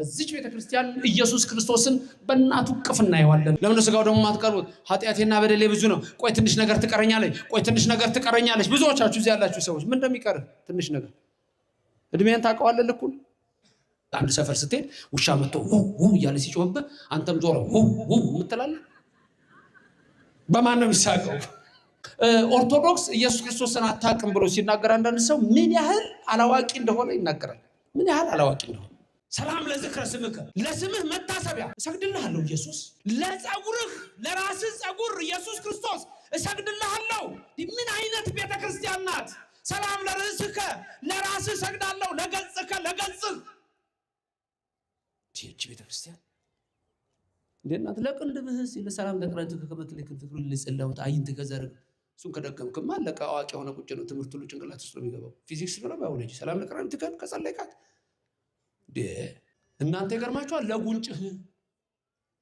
በዚች ቤተክርስቲያን ኢየሱስ ክርስቶስን በእናቱ ቅፍ እናየዋለን። ለምን ስጋው ደግሞ ማትቀርቡት? ኃጢአቴና በደሌ ብዙ ነው። ቆይ ትንሽ ነገር ትቀረኛለች፣ ቆይ ትንሽ ነገር ትቀረኛለች። ብዙዎቻችሁ እዚህ ያላችሁ ሰዎች ምን እንደሚቀር ትንሽ ነገር እድሜን ታውቀዋለህ። ልኩን አንድ ሰፈር ስትሄድ ውሻ መጥቶ ው እያለ ሲጮህብህ አንተም ዞረ ው የምትላለህ። በማን ነው የሚሳቀው? ኦርቶዶክስ ኢየሱስ ክርስቶስን አታውቅም ብሎ ሲናገር አንዳንድ ሰው ምን ያህል አላዋቂ እንደሆነ ይናገራል። ምን ያህል አላዋቂ እንደሆነ። ሰላም ለዝክረ ስምከ፣ ለስምህ መታሰቢያ እሰግድልሃለሁ ኢየሱስ። ለጸጉርህ ለራስህ ጸጉር ኢየሱስ ክርስቶስ እሰግድልሃለሁ። ምን አይነት ቤተክርስቲያን ናት? ሰላም ለርእስከ፣ ለራስህ እሰግዳለሁ፣ ለገጽከ ለገጽህ። ይህች ቤተክርስቲያን እንደናት ለቅንድብህ ሲል ሰላም ለቅረትከ ከመትልክ ትክሩ ልጽላውት አይንት ከዘርግ እሱን ከደገምክማ አለቀ። አዋቂ የሆነ ቁጭ ነው ትምህርት ሁሉ ጭንቅላት ውስጥ ነው የሚገባው። ፊዚክስ ነው ባዮሎጂ። ሰላም ለቅረትከ ከጸለይካት እናንተ ይገርማችኋል። ለጉንጭህ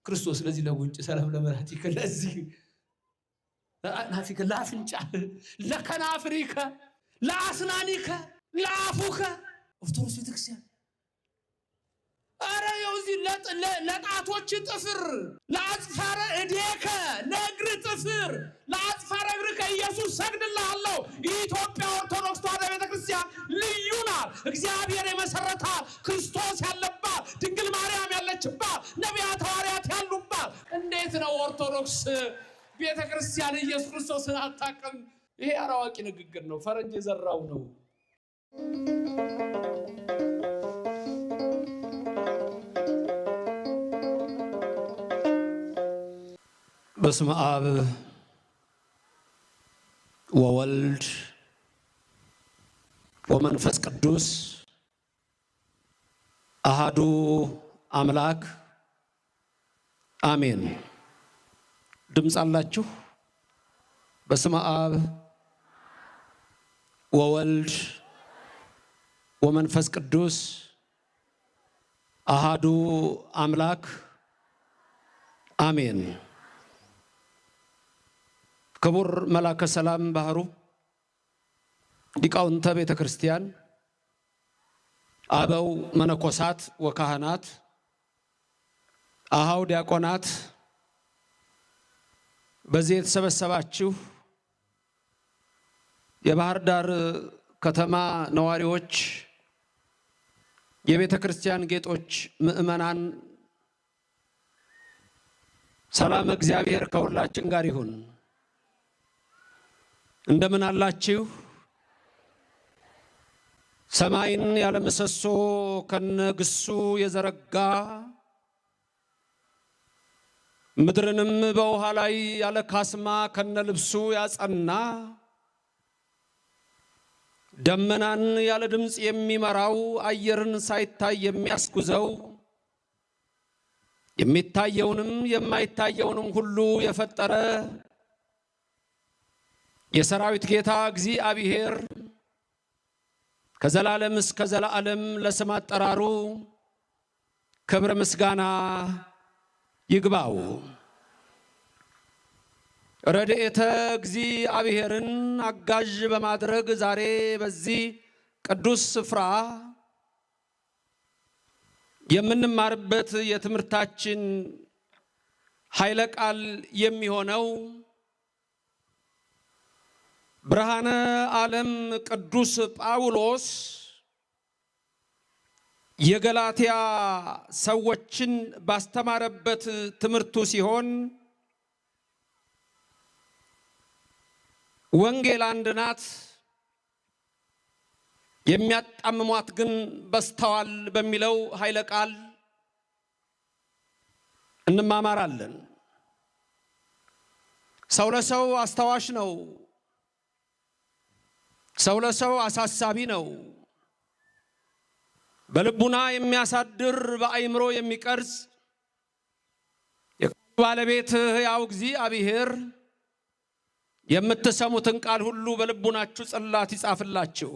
ክርስቶስ ለዚህ ለጉንጭ ሰላም ለመራቲከ ለዚህ ናፊከ ለአፍንጫ ለከናፍሪከ ለአስናኒከ ለአፉከ ኦርቶዶክስ ቤተክርስቲያን አረ የውዚ ለጣቶች ጥፍር ለአጽፋረ እዴከ ለእግር ጥፍር ለአጽፋረ እግርከ ኢየሱስ ሰግድልሃለሁ። ኢትዮጵያ ኦርቶዶክስ ተዋሕዶ ቤተክርስቲያን ልዩ ናት። እግዚአብሔር የመሰረታት ክርስቶስ ያለባት ድንግል ማርያም ያለችባት ነቢያት ሐዋርያት ያሉባት። እንዴት ነው ኦርቶዶክስ ቤተክርስቲያን ኢየሱስ ክርስቶስን አታውቅም? ይሄ አላዋቂ ንግግር ነው፣ ፈረንጅ የዘራው ነው። በስመ አብ ወወልድ ወመንፈስ ቅዱስ አሃዱ አምላክ አሜን። ድምፅ አላችሁ? በስመ አብ ወወልድ ወመንፈስ ቅዱስ አሃዱ አምላክ አሜን። ክቡር መላከ ሰላም ባህሩ፣ ሊቃውንተ ቤተ ክርስቲያን፣ አበው መነኮሳት ወካህናት፣ አሃው ዲያቆናት፣ በዚህ የተሰበሰባችሁ የባህር ዳር ከተማ ነዋሪዎች፣ የቤተ ክርስቲያን ጌጦች፣ ምእመናን፣ ሰላም እግዚአብሔር ከሁላችን ጋር ይሁን። እንደምን አላችሁ? ሰማይን ያለ ምሰሶ ከነግሱ የዘረጋ ምድርንም በውሃ ላይ ያለ ካስማ ከነልብሱ ያጸና ደመናን ያለ ድምፅ የሚመራው አየርን ሳይታይ የሚያስጉዘው የሚታየውንም የማይታየውንም ሁሉ የፈጠረ የሰራዊት ጌታ እግዚአብሔር ከዘላለም እስከ ዘላለም ለስም አጠራሩ ክብር ምስጋና ይግባው። ረድኤተ እግዚአብሔርን አጋዥ በማድረግ ዛሬ በዚህ ቅዱስ ስፍራ የምንማርበት የትምህርታችን ኃይለ ቃል የሚሆነው ብርሃነ ዓለም ቅዱስ ጳውሎስ የገላትያ ሰዎችን ባስተማረበት ትምህርቱ ሲሆን ወንጌል አንድ ናት፣ የሚያጣምሟት ግን በስተዋል በሚለው ኃይለ ቃል እንማማራለን። ሰው ለሰው አስታዋሽ ነው። ሰው ለሰው አሳሳቢ ነው። በልቡና የሚያሳድር በአይምሮ የሚቀርጽ የባለቤት ሕያው እግዚአብሔር የምትሰሙትን ቃል ሁሉ በልቡናችሁ ጽላት ይጻፍላችሁ።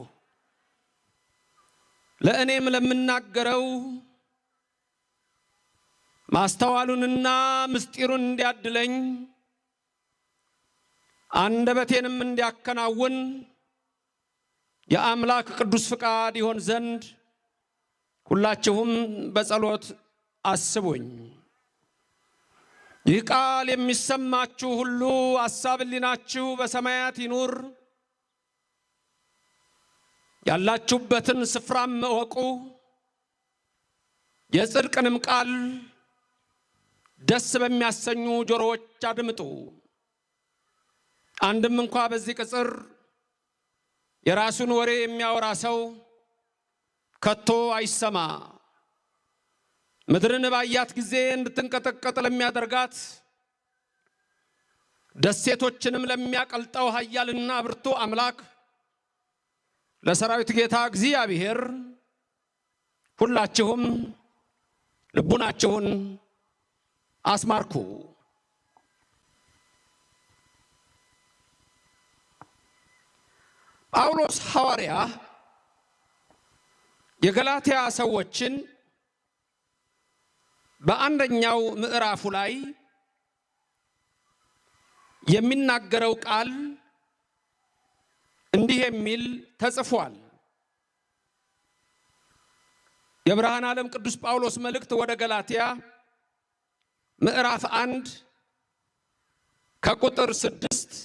ለእኔም ለምናገረው ማስተዋሉንና ምስጢሩን እንዲያድለኝ አንደበቴንም እንዲያከናውን የአምላክ ቅዱስ ፍቃድ ይሆን ዘንድ ሁላችሁም በጸሎት አስቡኝ። ይህ ቃል የሚሰማችሁ ሁሉ ሐሳብ ሕሊናችሁ በሰማያት ይኑር። ያላችሁበትን ስፍራም እወቁ። የጽድቅንም ቃል ደስ በሚያሰኙ ጆሮዎች አድምጡ። አንድም እንኳ በዚህ ቅጽር የራሱን ወሬ የሚያወራ ሰው ከቶ አይሰማ። ምድርን ባያት ጊዜ እንድትንቀጠቀጥ ለሚያደርጋት ደሴቶችንም ለሚያቀልጠው ኃያልና ብርቱ አምላክ ለሰራዊት ጌታ እግዚአብሔር ሁላችሁም ልቡናችሁን አስማርኩ። ጳውሎስ ሐዋርያ የገላትያ ሰዎችን በአንደኛው ምዕራፉ ላይ የሚናገረው ቃል እንዲህ የሚል ተጽፏል። የብርሃን ዓለም ቅዱስ ጳውሎስ መልእክት ወደ ገላትያ ምዕራፍ 1 ከቁጥር 6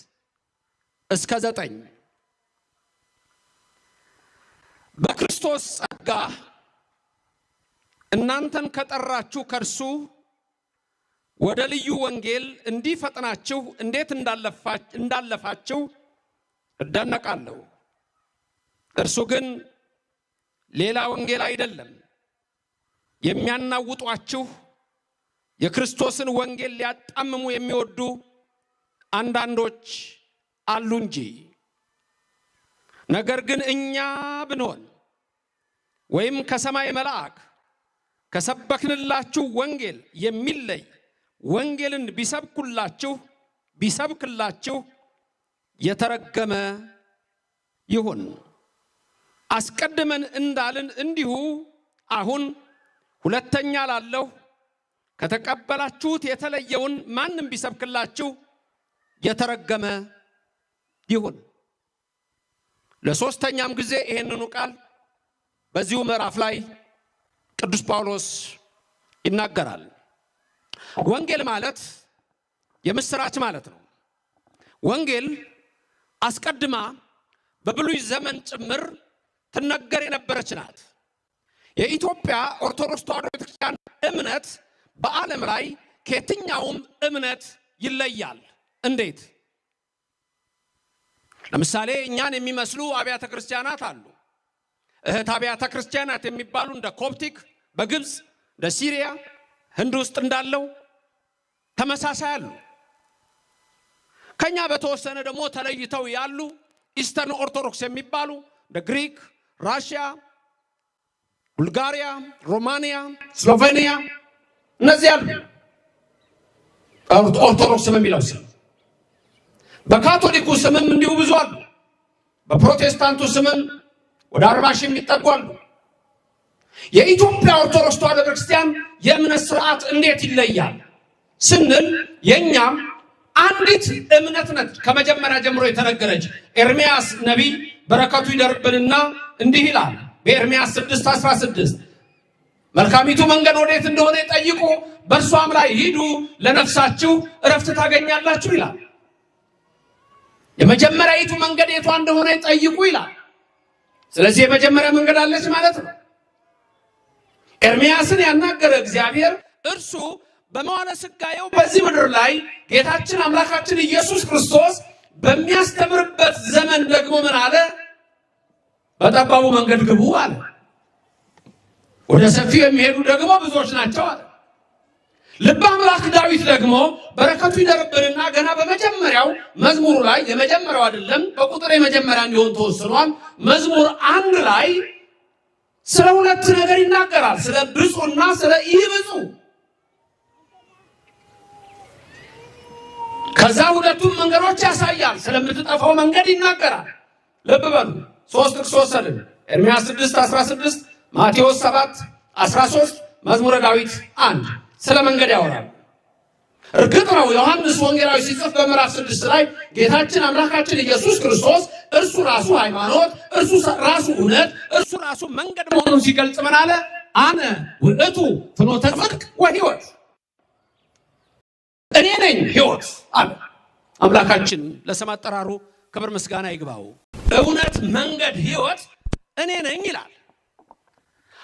እስከ 9 በክርስቶስ ጸጋ እናንተን ከጠራችሁ ከርሱ ወደ ልዩ ወንጌል እንዲፈጥናችሁ እንዴት እንዳለፋችሁ እደነቃለሁ። እርሱ ግን ሌላ ወንጌል አይደለም። የሚያናውጧችሁ የክርስቶስን ወንጌል ሊያጣምሙ የሚወዱ አንዳንዶች አሉ እንጂ። ነገር ግን እኛ ብንሆን ወይም ከሰማይ መልአክ ከሰበክንላችሁ ወንጌል የሚለይ ወንጌልን ቢሰብክላችሁ የተረገመ ይሁን። አስቀድመን እንዳልን እንዲሁ አሁን ሁለተኛ ላለሁ ከተቀበላችሁት የተለየውን ማንም ቢሰብክላችሁ የተረገመ ይሁን። ለሶስተኛም ጊዜ ይሄንኑ ቃል በዚሁ ምዕራፍ ላይ ቅዱስ ጳውሎስ ይናገራል። ወንጌል ማለት የምስራች ማለት ነው። ወንጌል አስቀድማ በብሉይ ዘመን ጭምር ትነገር የነበረች ናት። የኢትዮጵያ ኦርቶዶክስ ተዋሕዶ ቤተክርስቲያን እምነት በዓለም ላይ ከየትኛውም እምነት ይለያል። እንዴት? ለምሳሌ እኛን የሚመስሉ አብያተ ክርስቲያናት አሉ። እህት አብያተ ክርስቲያናት የሚባሉ እንደ ኮፕቲክ በግብፅ፣ እንደ ሲሪያ፣ ህንድ ውስጥ እንዳለው ተመሳሳይ አሉ። ከኛ በተወሰነ ደግሞ ተለይተው ያሉ ኢስተርን ኦርቶዶክስ የሚባሉ እንደ ግሪክ፣ ራሽያ፣ ቡልጋሪያ፣ ሮማኒያ፣ ስሎቬኒያ እነዚህ አሉ። ኦርቶዶክስ የሚለው ስም በካቶሊኩ ስምም እንዲሁ ብዙ አሉ። በፕሮቴስታንቱ ስምም ወደ 40 ሺህ የሚጠጉ አሉ። የኢትዮጵያ ኦርቶዶክስ ተዋሕዶ ክርስቲያን የእምነት ስርዓት እንዴት ይለያል ስንል የኛም አንዲት እምነት ነች ከመጀመሪያ ጀምሮ የተነገረች። ኤርምያስ ነቢይ በረከቱ ይደርብንና እንዲህ ይላል በኤርምያስ 6:16 መልካሚቱ መንገድ ወዴት እንደሆነ ጠይቁ፣ በእርሷም ላይ ሂዱ፣ ለነፍሳችሁ እረፍት ታገኛላችሁ ይላል። የመጀመሪያይቱ መንገድ የቷ እንደሆነ ጠይቁ ይላል። ስለዚህ የመጀመሪያ መንገድ አለች ማለት ነው። ኤርምያስን ያናገረ እግዚአብሔር እርሱ በመዋዕለ ሥጋዌው በዚህ ምድር ላይ ጌታችን አምላካችን ኢየሱስ ክርስቶስ በሚያስተምርበት ዘመን ደግሞ ምን አለ? በጠባቡ መንገድ ግቡ አለ። ወደ ሰፊው የሚሄዱ ደግሞ ብዙዎች ናቸው አለ። ልበ አምላክ ዳዊት ደግሞ በረከቱ ይደርብንና ገና በመጀመሪያው መዝሙሩ ላይ የመጀመሪያው አይደለም በቁጥር የመጀመሪያ እንዲሆን ተወስኗል። መዝሙር 1 ላይ ስለ ሁለት ነገር ይናገራል። ስለ ብፁዕና ስለ ኢብፁዕ። ከዛ ሁለቱም መንገዶች ያሳያል። ስለምትጠፋው መንገድ ይናገራል። ልብ በሉ 3 ጥቅስ ወሰድን። ኤርምያስ 6:16፣ ማቴዎስ 7:13፣ መዝሙረ ዳዊት 1 ስለ መንገድ ያወራል። እርግጥ ነው ዮሐንስ ወንጌላዊ ሲጽፍ በምዕራፍ 6 ላይ ጌታችን አምላካችን ኢየሱስ ክርስቶስ እርሱ ራሱ ሃይማኖት፣ እርሱ ራሱ እውነት፣ እርሱ ራሱ መንገድ መሆኑን ሲገልጽ ምን አለ? አነ ውእቱ ፍኖተ ጽድቅ ወሕይወት፣ እኔ ነኝ ሕይወት አለ አምላካችን። ለስም አጠራሩ ክብር ምስጋና ይግባው። እውነት፣ መንገድ፣ ሕይወት እኔ ነኝ ይላል።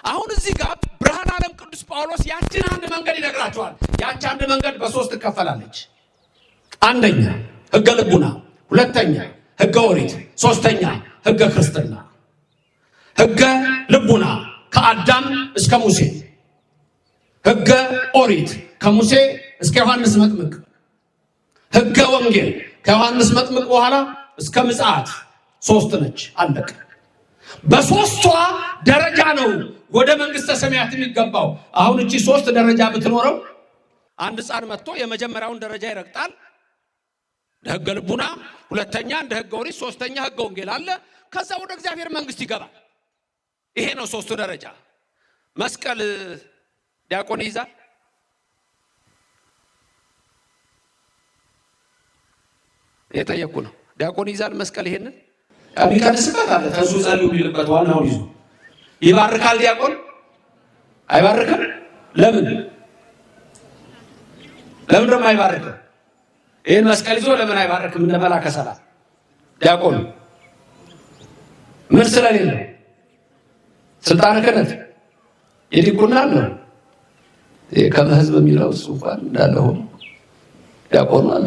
አሁን እዚህ ጋር ብርሃነ ዓለም ቅዱስ ጳውሎስ ያችን አንድ መንገድ ይነግራቸዋል። ያቺ አንድ መንገድ በሶስት ትከፈላለች። አንደኛ ሕገ ልቡና፣ ሁለተኛ ሕገ ኦሪት፣ ሶስተኛ ሕገ ክርስትና። ሕገ ልቡና ከአዳም እስከ ሙሴ፣ ሕገ ኦሪት ከሙሴ እስከ ዮሐንስ መጥምቅ፣ ሕገ ወንጌል ከዮሐንስ መጥምቅ በኋላ እስከ ምጽአት ሶስት ነች። አለቀ። በሶስቷ ደረጃ ነው ወደ መንግስተ ሰማያት የሚገባው። አሁን እቺ ሶስት ደረጃ ብትኖረው አንድ ሕፃን መጥቶ የመጀመሪያውን ደረጃ ይረግጣል። ሕገ ልቡና፣ ሁለተኛ እንደ ሕገ ኦሪት፣ ሶስተኛ ሕገ ወንጌል አለ። ከዛ ወደ እግዚአብሔር መንግስት ይገባል። ይሄ ነው ሶስቱ ደረጃ። መስቀል ዲያቆን ይይዛል? የጠየቁ ነው። ዲያቆን ይይዛል መስቀል? ይሄንን የሚቀድስበት አለ። ተንሱ ጸልዩ ቢልበት ዋናውን ይዞ ይባርካል። ዲያቆን አይባርክም? ለምን ደግሞ አይባርክም? ይህን መስቀል ይዞ ለምን አይባርክም? እንደ መላከ ሰላም ዲያቆን ምን ስለሌለው? ስልጣነ ክህነት የዲቁና ነው። ከመህዝብ የሚለው እሱ እንኳን እንዳለ ሆኖ ዲያቆኑ አለ።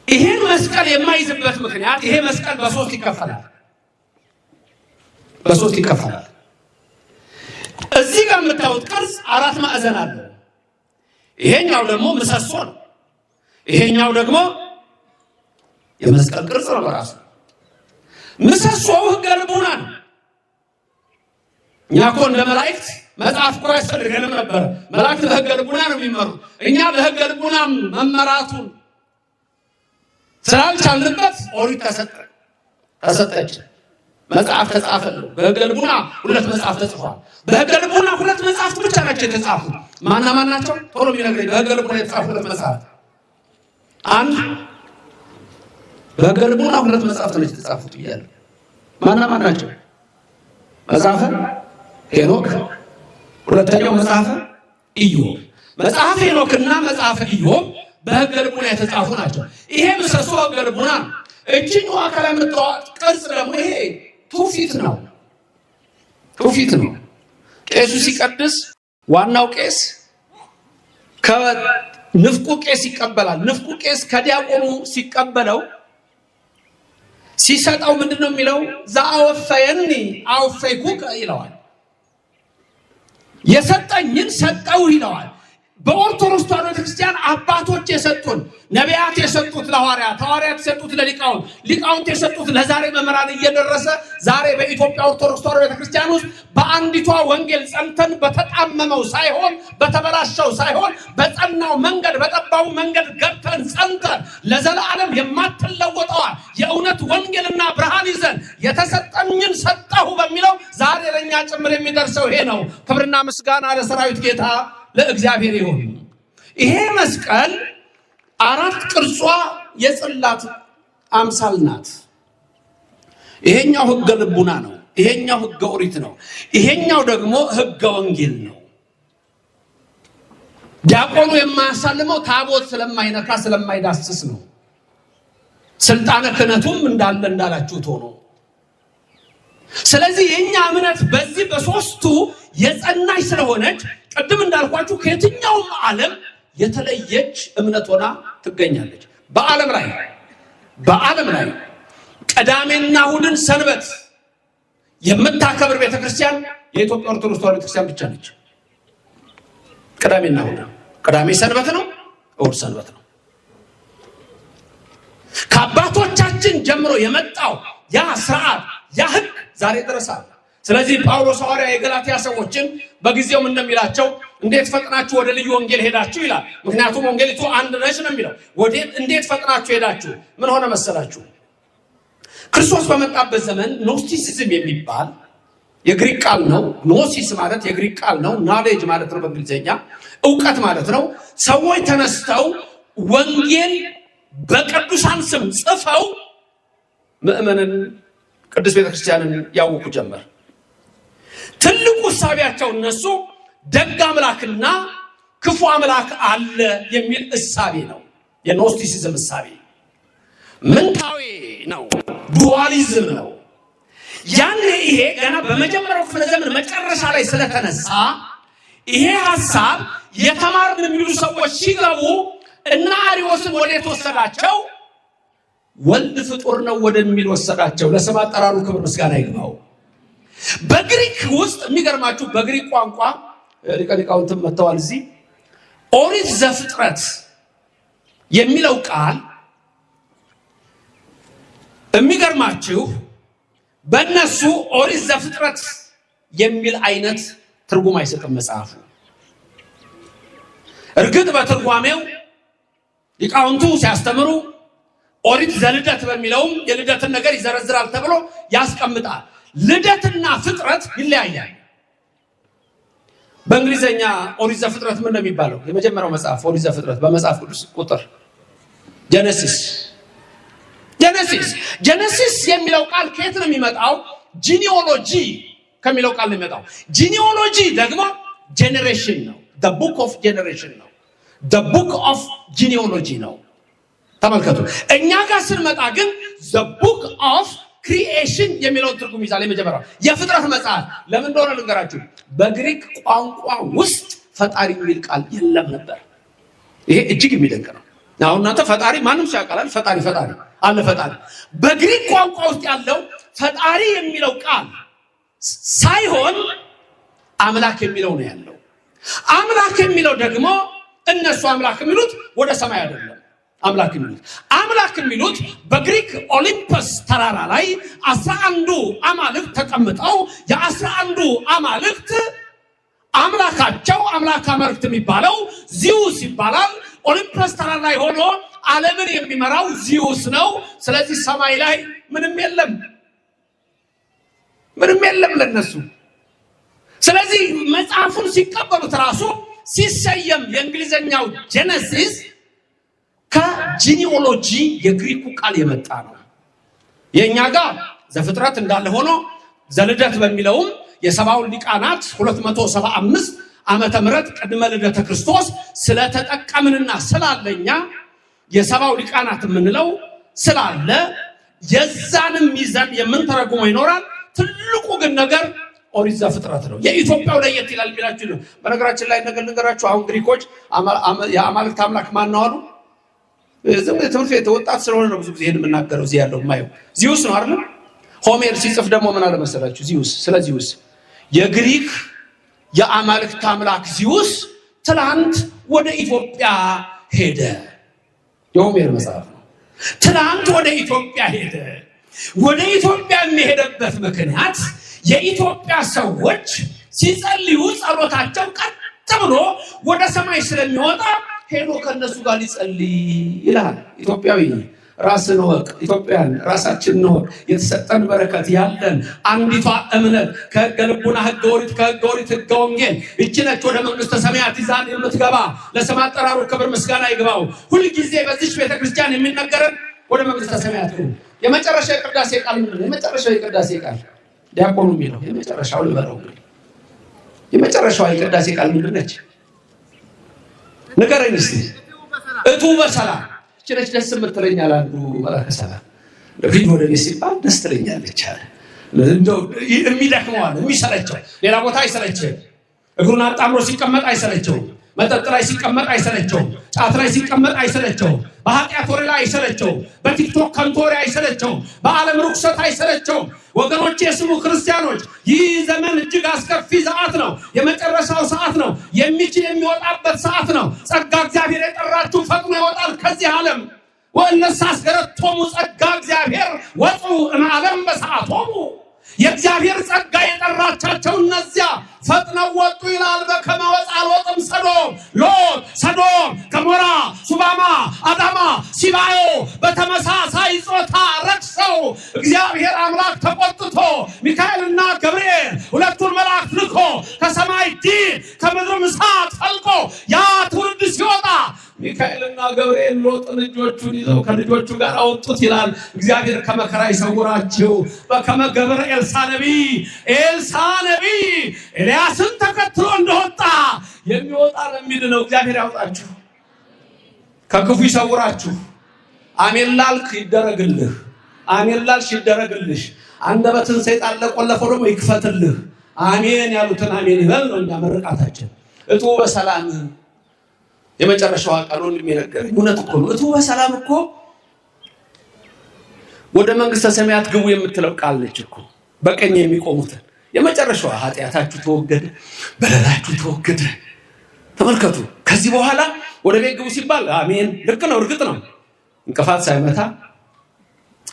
ይሄን መስቀል የማይዝበት ምክንያት ይሄ መስቀል በሶስት ይከፈላል። በሶስት ይከፈላል። እዚህ ጋር የምታዩት ቅርጽ አራት ማዕዘን አለ። ይሄኛው ደግሞ ምሰሶ ነው። ይሄኛው ደግሞ የመስቀል ቅርጽ ነው በራሱ። ምሰሶው ሕገ ልቡና ነው። እኛ እኮ እንደ መላእክት መጽሐፍ እኮ ያስፈልገንም ነበር። መላእክት በሕገ ልቡና ነው የሚመሩት። እኛ በሕገ ልቡና መመራቱን ስላልቻልንበት ኦሪት ተሰጠች። መጽሐፍ ተጻፈልን። በሕገ ልቡና 2 መጽሐፍ ተጽፏል። በሕገ ልቡና 2 መጽሐፍት ብቻ ናቸው የተጻፉት። ማን ናቸው? ቶሎ የሚነግረኝ። በሕገ ልቡና የተጻፉ 2 መጽሐፍት፣ አንድ በሕገ ልቡና 2 መጽሐፍት ናቸው የተጻፉት እያለ ማን ናቸው? መጽሐፈ ሄኖክ፣ ሁለተኛው መጽሐፈ ኢዮብ። መጽሐፈ ሄኖክና መጽሐፈ ኢዮብ በሕገ ልቡና የተጻፉ ናቸው። ይሄ ምሰሶ ሕገ ልቡና ነው። እቺኛዋ ከላይ የምታዩት ቅርጽ ደግሞ ይሄ ትውፊት ነው። ቄሱ ሲቀድስ ዋናው ቄስ ከንፍቁ ቄስ ይቀበላል። ንፍቁ ቄስ ከዲያቆኑ ሲቀበለው ሲሰጠው ምንድነው የሚለው? ዘአወፈየኒ አወፈይኩከ ይለዋል። የሰጠኝን ሰጠው ይለዋል። በኦርቶዶክስ ተዋሕዶ ቤተክርስቲያን አባቶች የሰጡን፣ ነቢያት የሰጡት ለሐዋርያት፣ ሐዋርያት የሰጡት ለሊቃውንት፣ ሊቃውንት የሰጡት ለዛሬ መምህራን እየደረሰ ዛሬ በኢትዮጵያ ኦርቶዶክስ ተዋሕዶ ቤተክርስቲያን ውስጥ በአንዲቷ ወንጌል ጸንተን በተጣመመው ሳይሆን በተበላሸው ሳይሆን በጸናው መንገድ በጠባቡ መንገድ ገብተን ጸንተን ለዘላለም የማትለወጠዋል የእውነት ወንጌልና ብርሃን ይዘን የተሰጠኝን ሰጠሁ በሚለው ዛሬ ለእኛ ጭምር የሚደርሰው ይሄ ነው። ክብርና ምስጋና ለሰራዊት ጌታ ለእግዚአብሔር ይሁን። ይሄ መስቀል 4 ቅርጿ የጽላት አምሳል ናት። ይሄኛው ሕገ ልቡና ነው። ይሄኛው ሕገ ኦሪት ነው። ይሄኛው ደግሞ ሕገ ወንጌል ነው። ዲያቆኑ የማያሳልመው ታቦት ስለማይነካ ስለማይዳስስ ነው። ስልጣነ ክህነቱም እንዳላችሁት ሆኖ ስለዚህ የኛ እምነት በዚህ በሶስቱ የጸናች ስለሆነች ቅድም እንዳልኳችሁ ከየትኛውም ዓለም የተለየች እምነት ሆና ትገኛለች። በዓለም ላይ ቅዳሜና እሑድን ሰንበት የምታከብር ቤተክርስቲያን የኢትዮጵያ ኦርቶዶክስ ተዋሕዶ ቤተክርስቲያን ብቻ ነች። ቅዳሜና እሑድ፣ ቅዳሜ ሰንበት ነው፣ እሑድ ሰንበት ነው። ከአባቶቻችን ጀምሮ የመጣው ያ ስርዓት ያ ሕግ ዛሬ ደረሳል። ስለዚህ ጳውሎስ ሐዋርያ የገላትያ ሰዎችን በጊዜውም እንደሚላቸው እንዴት ፈጥናችሁ ወደ ልዩ ወንጌል ሄዳችሁ ይላል። ምክንያቱም ወንጌሊቱ አንድ ነች ነው የሚለው። እንዴት ፈጥናችሁ ሄዳችሁ? ምን ሆነ መሰላችሁ? ክርስቶስ በመጣበት ዘመን ኖስቲሲዝም የሚባል የግሪክ ቃል ነው። ኖሲስ ማለት የግሪክ ቃል ነው። ናሌጅ ማለት ነው በእንግሊዝኛ እውቀት ማለት ነው። ሰዎች ተነስተው ወንጌል በቅዱሳን ስም ጽፈው ምእመንን ቅዱስ ቤተክርስቲያንን ያውቁ ጀመር። ትልቁ ሐሳባቸው እነሱ ደግ አምላክና ክፉ አምላክ አለ የሚል እሳቤ ነው። የኖስቲሲዝም እሳቤ ምንታዊ ነው፣ ዱዋሊዝም ነው። ያኔ ይሄ ገና በመጀመሪያው ክፍለ ዘመን መጨረሻ ላይ ስለተነሳ ይሄ ሐሳብ የተማርን የሚሉ ሰዎች ሲገቡ እና አሪዎስን ወዴት ወሰዳቸው? ወልድ ፍጡር ነው ወደሚል ወሰዳቸው። ለስም አጠራሩ ክብር ምስጋና ይግባው። በግሪክ ውስጥ የሚገርማችሁ በግሪክ ቋንቋ ሊቃውንት መጥተዋል እዚህ ኦሪት ዘፍጥረት የሚለው ቃል የሚገርማችሁ በእነሱ ኦሪት ዘፍጥረት የሚል አይነት ትርጉም አይሰጥም መጽሐፉ። እርግጥ በትርጓሜው ሊቃውንቱ ሲያስተምሩ ኦሪት ዘልደት በሚለውም የልደትን ነገር ይዘረዝራል ተብሎ ያስቀምጣል። ልደትና ፍጥረት ይለያያል። በእንግሊዘኛ ኦሪት ዘፍጥረት ምን ነው የሚባለው? የመጀመሪያው መጽሐፍ ኦሪት ዘፍጥረት በመጽሐፍ ቅዱስ ቁጥር ጀነሲስ የሚለው ቃል ከየት ነው የሚመጣው? ጂኒኦሎጂ ከሚለው ቃል ነው የሚመጣው። ጂኒኦሎጂ ደግሞ ጄኔሬሽን ነው። the book of generation ነው። the book of genealogy ነው። ተመልከቱ። እኛ ጋር ስንመጣ ግን the book of creation የሚለውን ትርጉም ይዛል። የመጀመሪያው የፍጥረት መጽሐፍ ለምን እንደሆነ ልንገራችሁ። በግሪክ ቋንቋ ውስጥ ፈጣሪ የሚል ቃል የለም ነበር። ይሄ እጅግ የሚደንቅ ነው። አሁን እናንተ ፈጣሪ ማንም ሰው ያውቃል። ፈጣሪ አለ። ፈጣሪ በግሪክ ቋንቋ ውስጥ ያለው ፈጣሪ የሚለው ቃል ሳይሆን አምላክ የሚለው ነው ያለው። አምላክ የሚለው ደግሞ እነሱ አምላክ የሚሉት ወደ ሰማይ አይደለም። አምላክ የሚሉት በግሪክ ኦሊምፐስ ተራራ ላይ 11 አማልክት ተቀምጠው የ11 አማልክት አምላካቸው አምላክ አማልክት የሚባለው ዚዩስ ይባላል። ኦሊምፐስ ተራራ ላይ ሆኖ ዓለምን የሚመራው ዚዩስ ነው። ስለዚህ ሰማይ ላይ ምንም የለም ለነሱ። ስለዚህ መጽሐፉን ሲቀበሉት ራሱ ሲሰየም የእንግሊዘኛው ጄኔሲስ ከጂኒኦሎጂ የግሪኩ ቃል የመጣ ነው። የኛ ጋር ዘፍጥረት እንዳለ ሆኖ ዘልደት በሚለውም የሰባው ሊቃናት 275 ዓመተ ምህረት ቅድመ ልደተ ክርስቶስ ስለተጠቀምንና ስላለኛ የሰባው ሊቃናት የምንለው ስላለ የዛንም ይዘን የምንተረጉመው ይኖራል። ትልቁ ግን ነገር ኦሪት ዘፍጥረት ነው። የኢትዮጵያው ለየት ይላል ቢላችሁ ነው። በነገራችን ላይ ነገራችሁ አሁን ግሪኮች የአማልክት አምላክ ማን ነው አሉ። ትምህርት ቤት ወጣት ስለሆነ ነው ብዙ ጊዜ ይሄን የምናገረው። እዚህ ያለው ማየው ዚዩስ ነው አይደል? ሆሜር ሲጽፍ ደግሞ ምን አለ መሰላችሁ? ስለ ዚዩስ የግሪክ የአማልክት አምላክ ዚዩስ ትላንት ወደ ኢትዮጵያ ሄደ። የሆሜር መጽሐፍ ነው። ትላንት ወደ ኢትዮጵያ ሄደ። ወደ ኢትዮጵያ የሚሄድበት ምክንያት የኢትዮጵያ ሰዎች ሲጸልዩ ጸሎታቸው ቀጥ ብሎ ወደ ሰማይ ስለሚወጣ ሄዶ ከነሱ ጋር ሊጸልይ ይላል። ኢትዮጵያዊ ራስን ወቅ፣ ኢትዮጵያን ራሳችን ነው የተሰጠን በረከት ያለን አንዲቷ እምነት ከሕገ ልቡና ሕገ ኦሪት ከሕገ ኦሪት ሕገ ወንጌል እቺ ነች ወደ መንግስተ ሰማያት ይዛን የምትገባ። ለስም አጠራሩ ክብር ምስጋና ይግባው። ሁልጊዜ በዚህ ቤተክርስቲያን የሚነገረን ወደ መንግስተ ሰማያት ነው። የመጨረሻው የቅዳሴ ቃል ምንድን ነው? የመጨረሻው የቅዳሴ ቃል ዲያቆኑ የሚለው የመጨረሻው ልበለው። የመጨረሻው የቅዳሴ ቃል ምንድን ነች? ንገረኝ እስቲ። እቱ በሰላም እችነች ደስ የምትለኛል። አንዱ መላከ ሰላም ልጅ ወደ ቤት ሲባል ደስ ትለኛለች አለ። እንደው የሚደክመዋል የሚሰለቸው ሌላ ቦታ አይሰለችም። እግሩን አጣምሮ ሲቀመጥ አይሰለቸውም። መጠጥ ላይ ሲቀመጥ አይሰለቸውም። ጫት ላይ ሲቀመጥ አይሰለቸውም። በኃጢአት ወሬ ላይ አይሰለቸውም። በቲክቶክ ከንቱ ወሬ አይሰለቸውም። በዓለም ርኩሰት አይሰለቸውም። ወገኖቼ ስሙ ክርስቲያኖች፣ ይህ ዘመን እጅግ አስከፊ ሰዓት ነው። የመጨረሻው ሰዓት ነው። የሚችል የሚወጣበት ሰዓት ነው። ጸጋ እግዚአብሔር የጠራችሁ ፈጥኖ ይወጣል ከዚህ ዓለም። ወእነሰ አስገረቶሙ ጸጋ እግዚአብሔር ወጡ እምዓለም በሰዓቶሙ። የእግዚአብሔር ጸጋ የጠራቻቸው እነዚያ ፈጥነው ወጡ ይላል። በከመ ወፅአ ሎጥም ሰዶም፣ ሎጥ ሰዶም፣ ገሞራ፣ ሱባማ፣ አዳማ፣ ሲባዮ በተመሳሳይ ጾታ ረክሰው እግዚአብሔር አምላክ ተቆጥቶ ሚካኤልና ገብርኤል ሁለቱን መላእክት ልኮ ከሰማይ ዲን ከምድርም እሳት ፈልቆ ያ ትውልድ ሲወጣ ሚካኤልና ገብርኤል ሎጥን ልጆቹን ይዘው ከልጆቹ ጋር አወጡት ይላል። እግዚአብሔር ከመከራ ይሰውራችሁ። በከመ ገብረ ኤልሳ ነቢይ ኤልያስን ተከትሎ እንደወጣ የሚወጣ ለሚድ ነው። እግዚአብሔር ያውጣችሁ፣ ከክፉ ይሰውራችሁ። አሜን ላልክ ይደረግልህ፣ አሜን ላልሽ ይደረግልሽ። አንደበትን ሰይጣን ለቆለፈው ደግሞ ይክፈትልህ። አሜን ያሉትን አሜን ይበል ነው እኛ መርቃታችን። እቱ በሰላም የመጨረሻው ቃሉን የሚነገረኝ እውነት እኮ ነው። እቱ በሰላም እኮ ወደ መንግስተ ሰማያት ግቡ የምትለው ቃል ነች እኮ። በቀኝ የሚቆሙትን የመጨረሻው ኃጢአታችሁ ተወገደ፣ በደላችሁ ተወገደ። ተመልከቱ። ከዚህ በኋላ ወደ ቤት ግቡ ሲባል አሜን ልክ ነው፣ እርግጥ ነው። እንቅፋት ሳይመታ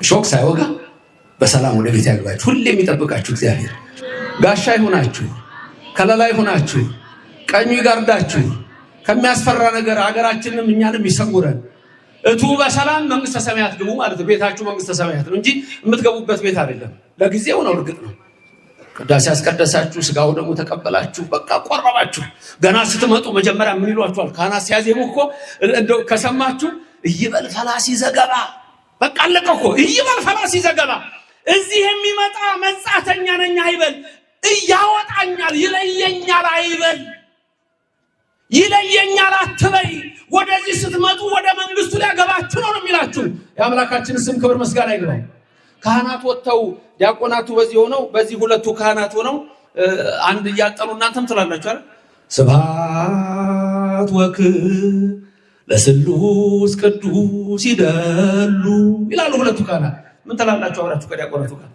ሾክ ሳይወጋ በሰላም ወደ ቤት ያግባችሁ። ሁሌ የሚጠብቃችሁ እግዚአብሔር ጋሻ ይሁናችሁ፣ ከለላ ይሁናችሁ፣ ቀኙ ይጋርዳችሁ፣ ከሚያስፈራ ነገር ሀገራችንንም እኛንም ይሰውረን። እቱ በሰላም መንግስተ ሰማያት ግቡ ማለት ነው። ቤታችሁ መንግስተ ሰማያት ነው እንጂ የምትገቡበት ቤት አይደለም። ለጊዜው ነው፣ እርግጥ ነው። ቅዳሴ ያስቀደሳችሁ፣ ስጋው ደግሞ ተቀበላችሁ፣ በቃ ቆረባችሁ። ገና ስትመጡ መጀመሪያ ምን ይሏችኋል? ካህናት ሲያዜሙ እኮ እንደው ከሰማችሁ ይበል ፈላሲ ዘገባ፣ በቃ አለቀ እኮ። ይበል ፈላሲ ዘገባ። እዚህ የሚመጣ መጻተኛ ነኝ አይበል፣ ያወጣኛል ይለየኛል አይበል። ይለየኛል አትበይ። ወደዚህ ስትመጡ ወደ መንግስቱ ሊያገባችሁ ነው የሚላችሁ። የአምላካችን ስም ክብር ምስጋና ይግባው። ካህናት ወጥተው ዲያቆናቱ በዚህ ሆነው በዚህ ሁለቱ ካህናት ሆነው አንድ እያጠኑ እናንተም ትላላችሁ አይደል? ስብሐት ወክብር ለስሉስ ቅዱስ ይደሉ ይላሉ ሁለቱ ካህናት። ምን ትላላችሁ አብራችሁ ከዲያቆናቱ ጋር?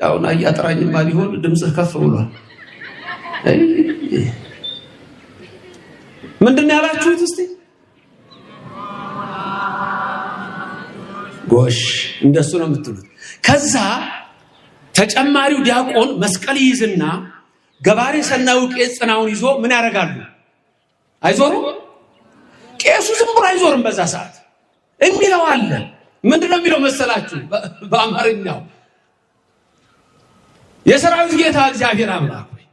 አሁን አያጥራኝማ ቢሆን ድምጽህ ከፍ ብሏል። ምንድነው ያላችሁት? እስቲ ጎሽ እንደሱ ነው የምትሉት። ከዛ ተጨማሪው ዲያቆን መስቀል ይይዝና ገባሬ ሰናዩ ቄስ ጽናውን ይዞ ምን ያደርጋሉ? አይዞሩም? ቄሱ ዝም ብሎ አይዞርም። በዛ ሰዓት የሚለው አለ። ምንድነው የሚለው መሰላችሁ? በአማርኛው የሰራዊት ጌታ እግዚአብሔር አምላክ ሆይ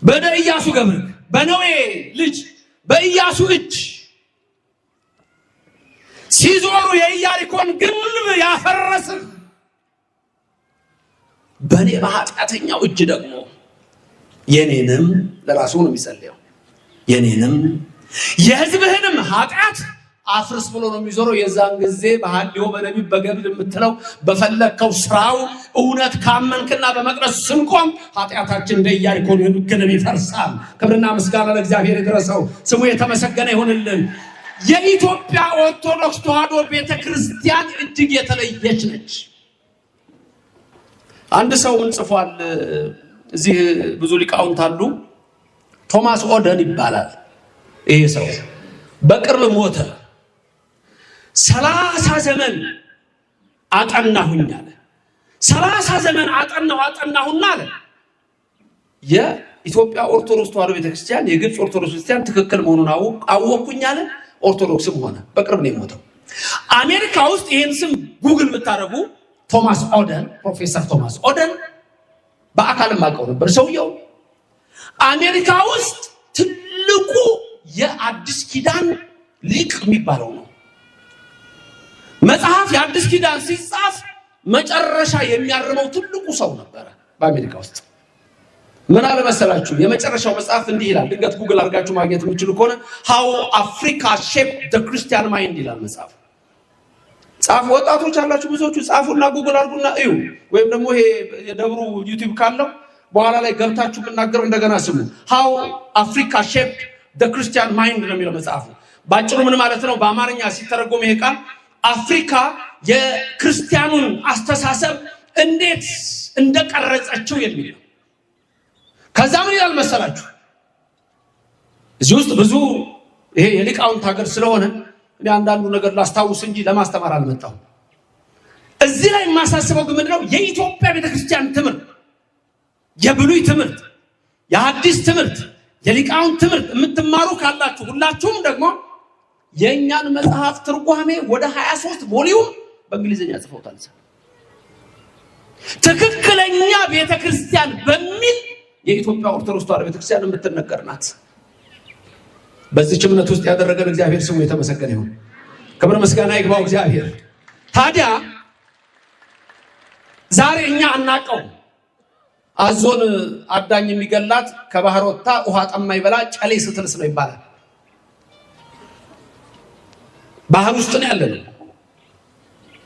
በደ ኢያሱ ገብርክ በነዌ ልጅ በኢያሱ እጅ ሲዞሩ የኢያሪኮን ግንብ ያፈረስህ በኔ በኃጢአተኛው እጅ ደግሞ የኔንም ለራሱ ነው የሚጸልየው የኔንም የሕዝብህንም ኃጢአት አፍርስ ብሎ ነው የሚዞረው። የዛን ጊዜ በሐልዮ በነቢብ በገድል የምትለው በፈለከው ስራው እውነት ካመንክና በመቅደሱ ስንቆም ኃጢአታችን እንደ ኢያሪኮ ግንብ ይፈርሳል። ክብርና ምስጋና ለእግዚአብሔር ይድረሰው፣ ስሙ የተመሰገነ ይሁንልን። የኢትዮጵያ ኦርቶዶክስ ተዋሕዶ ቤተክርስቲያን እጅግ የተለየች ነች። አንድ ሰው ምን ጽፏል? እዚህ ብዙ ሊቃውንት አሉ። ቶማስ ኦደን ይባላል። ይሄ ሰው በቅርብ ሞተ። 30 ዘመን አጠናሁኝ አለ። 30 ዘመን አጠናሁና አለ የኢትዮጵያ ኦርቶዶክስ ተዋሕዶ ቤተክርስቲያን የግብፅ ኦርቶዶክስ ክርስቲያን ትክክል መሆኑን አወቅኩኝ አለ። ኦርቶዶክስም ሆነ። በቅርብ ነው የሞተው። አሜሪካ ውስጥ ይህን ስም ጉግል ብታደርጉ ቶማስ ኦደን፣ ፕሮፌሰር ቶማስ ኦደን በአካልም አውቀው ነበር ሰውየው። አሜሪካ ውስጥ ትልቁ የአዲስ ኪዳን ሊቅ የሚባለው ነው። መጽሐፍ የአዲስ ኪዳን ሲጻፍ መጨረሻ የሚያርመው ትልቁ ሰው ነበረ በአሜሪካ ውስጥ። ምን አለ መሰላችሁ? የመጨረሻው መጽሐፍ እንዲህ ይላል። ድንገት ጉግል አድርጋችሁ ማግኘት የምትችሉ ከሆነ How Africa Shaped the Christian Mind ይላል መጽሐፍ። ጻፉ፣ ወጣቶች አላችሁ ብዙዎቹ ጻፉና ጉግል አድርጉና እዩ። ወይም ደግሞ ይሄ የደብሩ ዩቲዩብ ካለው በኋላ ላይ ገብታችሁ ብናገረው እንደገና ስሙ። How Africa Shaped the Christian Mind ነው የሚለው መጽሐፉ። ባጭሩ ምን ማለት ነው? በአማርኛ ሲተረጎም ይሄ ቃል አፍሪካ የክርስቲያኑን አስተሳሰብ እንዴት እንደቀረጸችው የሚል ነው። ከዛ ምን ይላል መሰላችሁ? እዚህ ውስጥ ብዙ ይሄ የሊቃውንት ሀገር ስለሆነ እኔ አንዳንዱ ነገር ላስታውስ እንጂ ለማስተማር አልመጣሁም። እዚህ ላይ የማሳስበው ግን ምንድነው? የኢትዮጵያ ቤተክርስቲያን ትምህርት፣ የብሉይ ትምህርት፣ የሐዲስ ትምህርት፣ የሊቃውንት ትምህርት የምትማሩ ካላችሁ ሁላችሁም ደግሞ የእኛን መጽሐፍ ትርጓሜ ወደ 23 ቮሊዩም በእንግሊዝኛ ጽፈውታል። ትክክለኛ ቤተክርስቲያን በሚል የኢትዮጵያ ኦርቶዶክስ ተዋሕዶ ቤተክርስቲያን የምትነገር ናት። በዚህች እምነት ውስጥ ያደረገን እግዚአብሔር ስሙ የተመሰገነ ይሁን። ክብር ምስጋና ይግባው እግዚአብሔር። ታዲያ ዛሬ እኛ አናቀው አዞን አዳኝ የሚገላት ከባህር ወጣ ውሃ ጠማኝ ብላ ጨሌ ስትልስ ነው ይባላል። ባህር ውስጥ ነው ያለነው።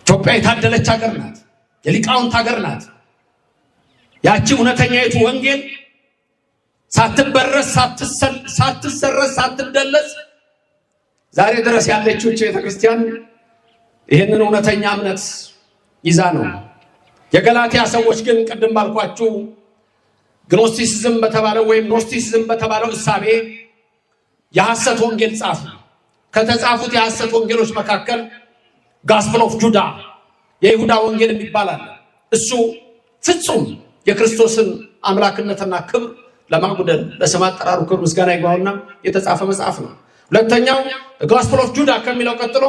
ኢትዮጵያ የታደለች ሀገር ናት። የሊቃውንት ሀገር ናት። ያቺ እውነተኛይቱ ወንጌል ሳትበረስ ሳትሰረዝ ሳትደለዝ ዛሬ ድረስ ያለችው ቤተክርስቲያን ይህንን እውነተኛ እምነት ይዛ ነው። የገላትያ ሰዎች ግን ቅድም ባልኳችሁ ግኖስቲሲዝም በተባለው ወይም ኖስቲሲዝም በተባለው እሳቤ የሐሰት ወንጌል ጻፉ። ከተጻፉት የሐሰት ወንጌሎች መካከል ጋስፕል ኦፍ ጁዳ የይሁዳ ወንጌል ይባላል። እሱ ፍጹም የክርስቶስን አምላክነትና ክብር ለማጉደል ለስም አጠራሩ ክብር ምስጋና ይግባውና የተጻፈ መጽሐፍ ነው። ሁለተኛው ጋስፕል ኦፍ ጁዳ ከሚለው ቀጥሎ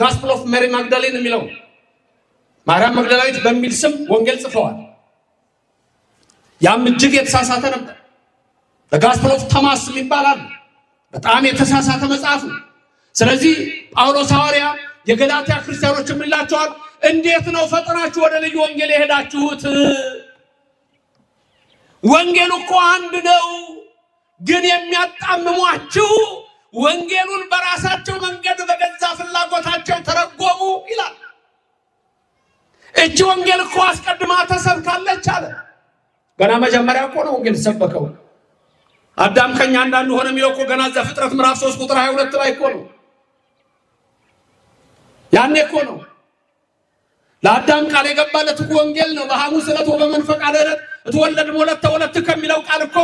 ጋስፕል ኦፍ ሜሪ ማግዳሌን የሚለው ማርያም መግደላዊት በሚል ስም ወንጌል ጽፈዋል። ያም እጅግ የተሳሳተ ነበር። ጋስፕል ኦፍ ቶማስ ይባላል። በጣም የተሳሳተ መጽሐፍ ነው። ስለዚህ ጳውሎስ ሐዋርያ የገላትያ ክርስቲያኖች ምንላቸዋል? እንዴት ነው ፈጥናችሁ ወደ ልዩ ወንጌል የሄዳችሁት? ወንጌሉ እኮ አንድ ነው፣ ግን የሚያጣምሟችሁ ወንጌሉን በራሳቸው መንገድ በገዛ ፍላጎታቸው ተረጎሙ ይላል። እቺ ወንጌል እኮ አስቀድማ ተሰብካለች አለ። ገና መጀመሪያ እኮ ነው ወንጌል ተሰበከው። አዳም ከኛ አንዳንዱ ሆነ የሚለው እኮ ገና ዘፍጥረት ምዕራፍ 3 ቁጥር 22 ላይ እኮ ነው። ያኔ እኮ ነው ለአዳም ቃል የገባለት እኮ ወንጌል ነው። በሐሙስ ዕለት ወበመንፈቅ ዕለት እትወለድ ሞለት ወለት ከሚለው ቃል እኮ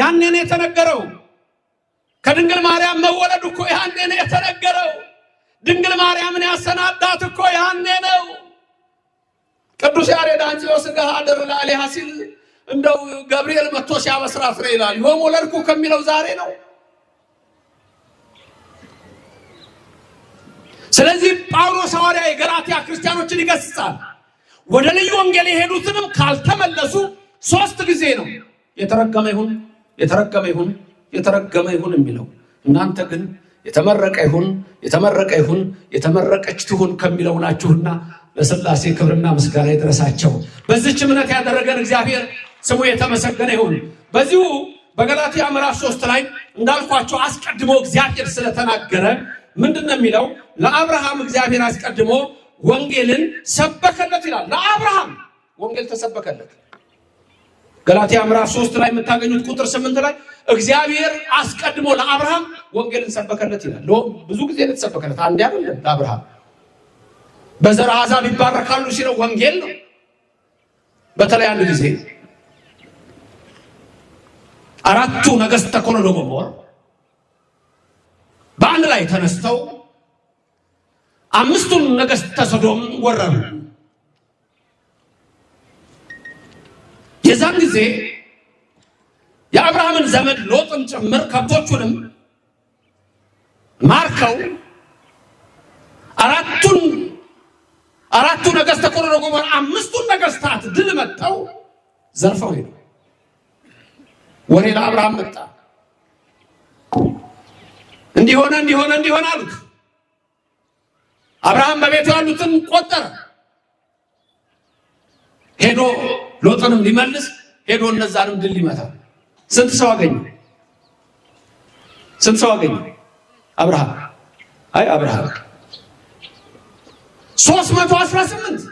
ያኔ ነው የተነገረው። ከድንግል ማርያም መወለድ እኮ ያኔ ነው የተነገረው። ድንግል ማርያምን ያሰናዳት እኮ ያኔ ነው። ቅዱስ ያሬድ አንጽዮ ሥጋ አድር ላዕሌሃ ሲል እንደው ገብርኤል መጥቶ ሲያበስራት ነው ይላል። ወለድኩ ከሚለው ዛሬ ነው። ስለዚህ ጳውሎስ ሐዋርያ የገላትያ ክርስቲያኖችን ይገስጻል። ወደ ልዩ ወንጌል የሄዱትንም ካልተመለሱ 3 ጊዜ ነው የተረገመ ይሁን የተረገመ ይሁን የተረገመ ይሁን የሚለው። እናንተ ግን የተመረቀ ይሁን የተመረቀ ይሁን የተመረቀች ትሁን ከሚለው ናችሁና ለሥላሴ ክብርና ምስጋና ይድረሳቸው። በዚህች እምነት ያደረገን እግዚአብሔር ስሙ የተመሰገነ ይሁን። በዚሁ በገላትያ ምዕራፍ 3 ላይ እንዳልኳቸው አስቀድሞ እግዚአብሔር ስለተናገረ ምንድነው የሚለው? ለአብርሃም እግዚአብሔር አስቀድሞ ወንጌልን ሰበከለት ይላል። ለአብርሃም ወንጌል ተሰበከለት። ገላትያ ምዕራፍ 3 ላይ የምታገኙት ቁጥር 8 ላይ እግዚአብሔር አስቀድሞ ለአብርሃም ወንጌልን ሰበከለት ይላል። ብዙ ጊዜ ተሰበከለት፣ አንድ አይደለም። ለአብርሃም በዘር አሕዛብ ይባረካሉ ሲለው ወንጌል ነው። በተለይ አንድ ጊዜ 4ቱ ነገሥተ ኮሎዶ ጎሞር በአንድ ላይ ተነስተው 5ቱን ነገሥተ ሰዶም ወረሩ። የዛን ጊዜ የአብርሃምን ዘመድ ሎጥን ጭምር ከብቶቹንም ማርከው አራቱ ነገሥተ ኮሎዶ ጎሞር 5ቱን ነገሥታት ድል መጥተው ዘርፈው ሄዱ። ወሬ ለአብርሃም መጣ። እንዲሆነ አሉት። አብርሃም በቤቱ ያሉትን ቆጠረ። ሄዶ ሎጥንም ሊመልስ ሄዶ እነዛንም ድል ሊመታ ስንት ሰው አገኘ? አብርሃም 318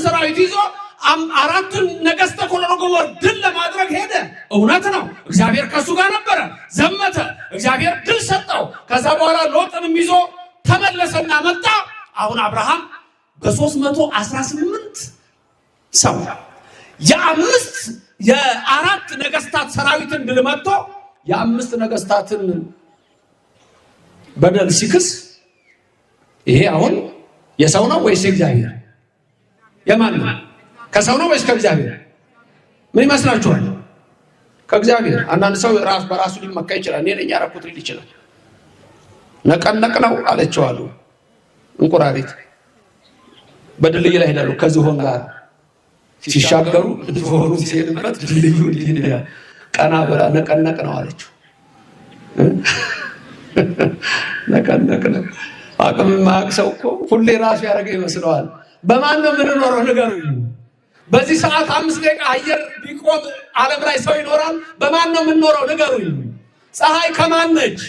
ሰራዊት ይዞ 4ቱን ነገሥተ ኮሎዶ ጎሞር ድል ለማድረግ ሄደ። እውነት ነው፣ እግዚአብሔር ከሱ ጋር ነበረ። ዘመተ፣ እግዚአብሔር ድል ሰጠው። ከዛ በኋላ ሎጥንም ይዞ ተመለሰና መጣ። አሁን አብርሃም በ318 ሰው የ4 ነገሥታት ሰራዊትን ድል መጥቶ የ5 ነገሥታትን በደል ሲክስ፣ ይሄ አሁን የሰው ነው ወይስ የእግዚአብሔር? የማን ነው? ከሰው ነው ወይስ ከእግዚአብሔር? ምን ይመስላችኋል? ከእግዚአብሔር። አንዳንድ ሰው ራስ በራሱ ሊመካ ይችላል። እኔ ነኝ ያረኩት ሊል ይችላል። ነቀነቅ ነው አለችው አሉ እንቁራሪት። በድልድይ ላይ ሄዳሉ ከዝሆን ጋር ሲሻገሩ ዶሩ ሲሄድበት ድልድዩ እንዲህ ቀና ብላ ነቀነቅ ነው አለችው። ነቀነቅ ነው። አቅም የማያውቅ ሰው እኮ ሁሌ ራሱ ያደረገ ይመስለዋል። በማን ነው የምንኖረው ንገሩኝ። በዚህ ሰዓት 5 ደቂቃ አየር ቢቆም ዓለም ላይ ሰው ይኖራል? በማን ነው የምንኖረው ንገሩኝ። ፀሐይ ከማን ነች?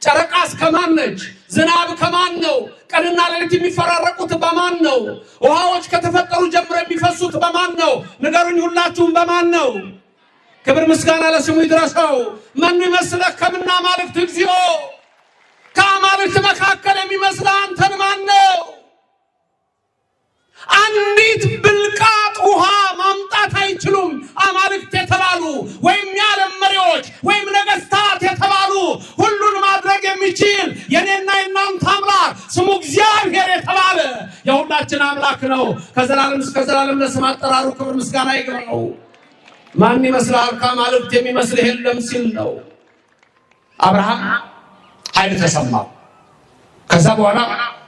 ጨረቃስ ከማን ነች? ዝናብ ከማን ነው? ቀንና ሌሊት የሚፈራረቁት በማን ነው? ውሃዎች ከተፈጠሩ ጀምሮ የሚፈሱት በማን ነው? ንገሩኝ ሁላችሁም በማን ነው? ክብር ምስጋና ለስሙ ይድረሰው። ማን ይመስለህ ከምና አማልክት እግዚኦ? ከአማልክት መካከል የሚመስልህ አንተን ማን ነው? አንዲት ብልቃጥ ውሃ ማምጣት አይችሉም አማልክት የተባሉ ወይም የዓለም መሪዎች ወይም ነገስታት የተባሉ። ሁሉን ማድረግ የሚችል የኔና የናንተ አምላክ ስሙ እግዚአብሔር የተባለ የሁላችን አምላክ ነው። ከዘላለም እስከ ዘላለም ለስም አጠራሩ ክብር ምስጋና ይግባው። ማን ይመስላል ከአማልክት የሚመስልህ የለም ሲል ነው። አብርሃም ኃይል ተሰማው። ከዛ በኋላ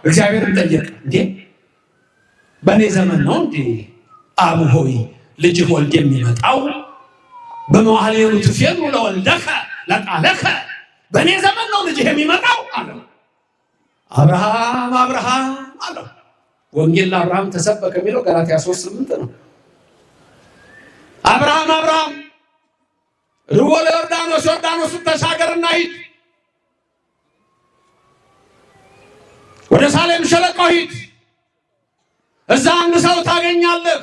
እግዚአብሔርን ጠየቀ። እንዴ በእኔ ዘመን ነው እንዴ አብ ሆይ ልጅህ ወልድ የሚመጣው? በመዋዕለ ትፌኑ ለወልደከ ለቃለከ፣ በእኔ ዘመን ነው ልጅህ የሚመጣው አለው። አብርሃም አብርሃም አለው። ወንጌል ለአብርሃም ተሰበከ የሚለው ገላትያ 3:8 ነው። አብርሃም አብርሃም ርቦ ዮርዳኖስን ተሻገርና ሂድ፣ ወደ ሳሌም ሸለቆ ሂድ፣ እዛ አንድ ሰው ታገኛለህ።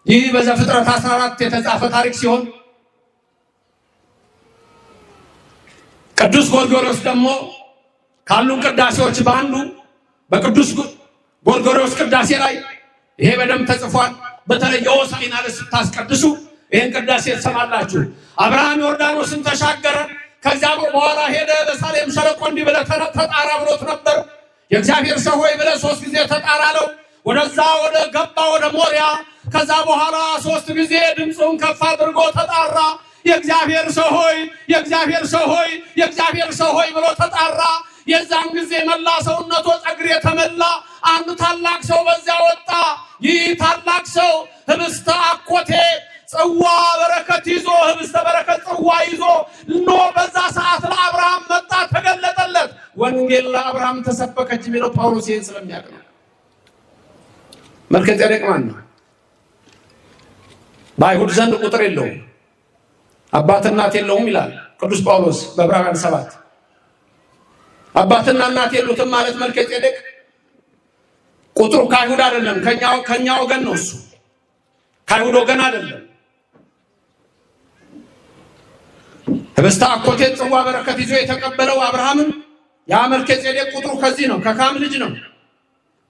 ይህ በዘፍጥረት 14 የተጻፈ ታሪክ ሲሆን ቅዱስ ጎርጎርዮስ ደግሞ ካሉ ቅዳሴዎች በአንዱ በቅዱስ ጎርጎርዮስ ቅዳሴ ላይ ይሄ በደንብ ተጽፏል። በተለይ የሆሳዕና ዕለት ስታስቀድሱ ይህን ቅዳሴ ትሰማላችሁ። አብርሃም ዮርዳኖስን ተሻገረ። ከዚያ በኋላ ሄደ። በሳሌም ሸለቆ እንዲህ ብለህ ተጣራ ብሎት ነበር። የእግዚአብሔር ሰው ሆይ ብለህ 3 ጊዜ ተጣራ አለው። ወደዛ ወደ ገባ ወደ ሞሪያ። ከዛ በኋላ 3 ጊዜ ድምፁን ከፍ አድርጎ ተጣራ። የእግዚአብሔር ሰው ሆይ፣ የእግዚአብሔር ሰው ሆይ፣ የእግዚአብሔር ሰው ሆይ ብሎ ተጣራ። የዛን ጊዜ መላ ሰውነቱ ጸግር የተመላ አንድ ታላቅ ሰው በዚያ ወጣ። ይህ ታላቅ ሰው ህብስተ አኮቴ ጽዋ በረከት ይዞ ህብስተ በረከት ጽዋ ይዞ በዛ ሰዓት ለአብርሃም መጣ፣ ተገለጠለት። ወንጌል ለአብርሃም ተሰበከች የሚለው ጳውሎስ ይህን ስለሚያውቅ ነው። መልከጼዴቅ ማን ነው? በአይሁድ ዘንድ ቁጥር የለውም፣ አባት እናት የለውም ይላል ቅዱስ ጳውሎስ በዕብራውያን 7። አባትና እናት የሉትም ማለት መልከጼዴቅ ቁጥሩ ከአይሁድ አይደለም፣ ከኛ ወገን ነው። እሱ ከአይሁድ ወገን አይደለም። ህብስተ አኮቴት ጽዋ በረከት ይዞ የተቀበለው አብርሃምን ያ መልከጼዴቅ ቁጥሩ ከዚህ ነው፣ ከካም ልጅ ነው።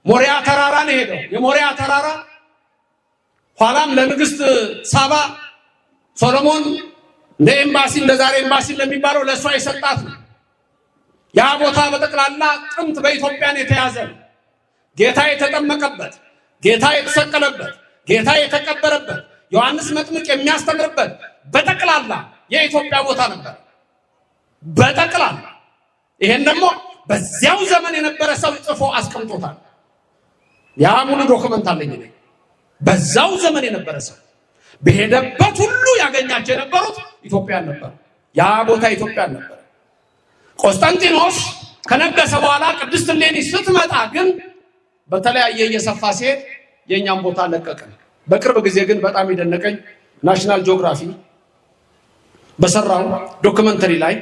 ሞሪያ ተራራ ነው ሄደው። የሞሪያ ተራራ ኋላም ለንግስት ሳባ ሶሎሞን እንደ ኤምባሲ እንደ ዛሬ ኤምባሲ ለሚባለው ለእሷ የሰጣት ነው። ያ ቦታ በጠቅላላ ጥንት በኢትዮጵያን የተያዘ ነው። ጌታ የተጠመቀበት፣ ጌታ የተሰቀለበት፣ ጌታ የተቀበረበት፣ ዮሐንስ መጥምቅ የሚያስተምርበት በጠቅላላ የኢትዮጵያ ቦታ ነበር። በጠቅላላ ይሄን ደግሞ በዚያው ዘመን የነበረ ሰው ጽፎ አስቀምጦታል። ያ ሙሉ ዶክመንት አለኝ። በዛው ዘመን የነበረ ሰው በሄደበት ሁሉ ያገኛቸው የነበሩት ኢትዮጵያን ነበር። ያ ቦታ ኢትዮጵያን ነበር። ቆስጠንጢኖስ ከነገሰ በኋላ ቅድስት እሌኒ ስትመጣ ግን በተለያየ እየሰፋ ሲሄድ የኛም ቦታ ለቀቀን። በቅርብ ጊዜ ግን በጣም የደነቀኝ ናሽናል ጂኦግራፊ በሰራው ዶክመንተሪ ላይ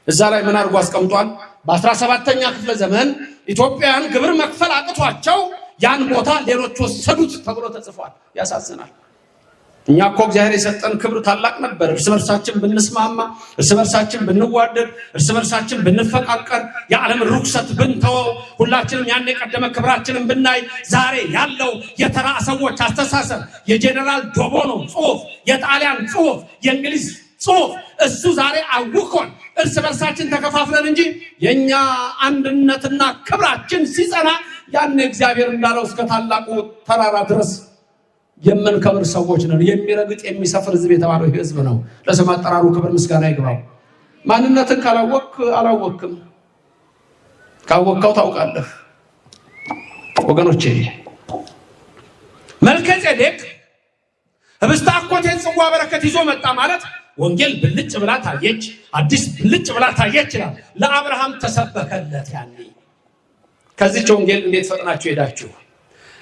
እዛ ላይ ምን አድርጎ አስቀምጧል? በ17ኛ ክፍለ ዘመን ኢትዮጵያን ግብር መክፈል አቅቷቸው ያን ቦታ ሌሎች ወሰዱት ተብሎ ተጽፏል። ያሳዝናል። እኛ እኮ እግዚአብሔር የሰጠን ክብር ታላቅ ነበር። እርስ በርሳችን ብንስማማ፣ እርስ በርሳችን ብንዋደድ፣ እርስ በርሳችን ብንፈቃቀር፣ የዓለም ርኩሰት ብንተወው፣ ሁላችንም ያን የቀደመ ክብራችንን ብናይ፣ ዛሬ ያለው የተራ ሰዎች አስተሳሰብ የጄኔራል ዶቦኖ ጽሑፍ፣ የጣሊያን ጽሑፍ፣ የእንግሊዝ ጽሑፍ እሱ ዛሬ አውቆን እርስ በርሳችን ተከፋፍለን እንጂ የኛ አንድነትና ክብራችን ሲጸና ያን እግዚአብሔር እንዳለው እስከ ታላቁ ተራራ ድረስ የምንከብር ሰዎች ነን። የሚረግጥ የሚሰፍር ሕዝብ የተባለው ይህ ሕዝብ ነው። ለስም አጠራሩ ክብር ምስጋና ይግባው። ማንነትን ካላወቅ አላወቅም፣ ካወቅከው ታውቃለህ። ወገኖቼ መልከጼዴቅ አሜሌክ ህብስተ አኮቴን ጽዋ በረከት ይዞ መጣ ማለት ወንጌል ብልጭ ብላ ታየች፣ አዲስ ብልጭ ብላ ታየች ይላል። ለአብርሃም ተሰበከለት ያኔ። ከዚህ ወንጌል እንዴት ፈጥናችሁ ሄዳችሁ?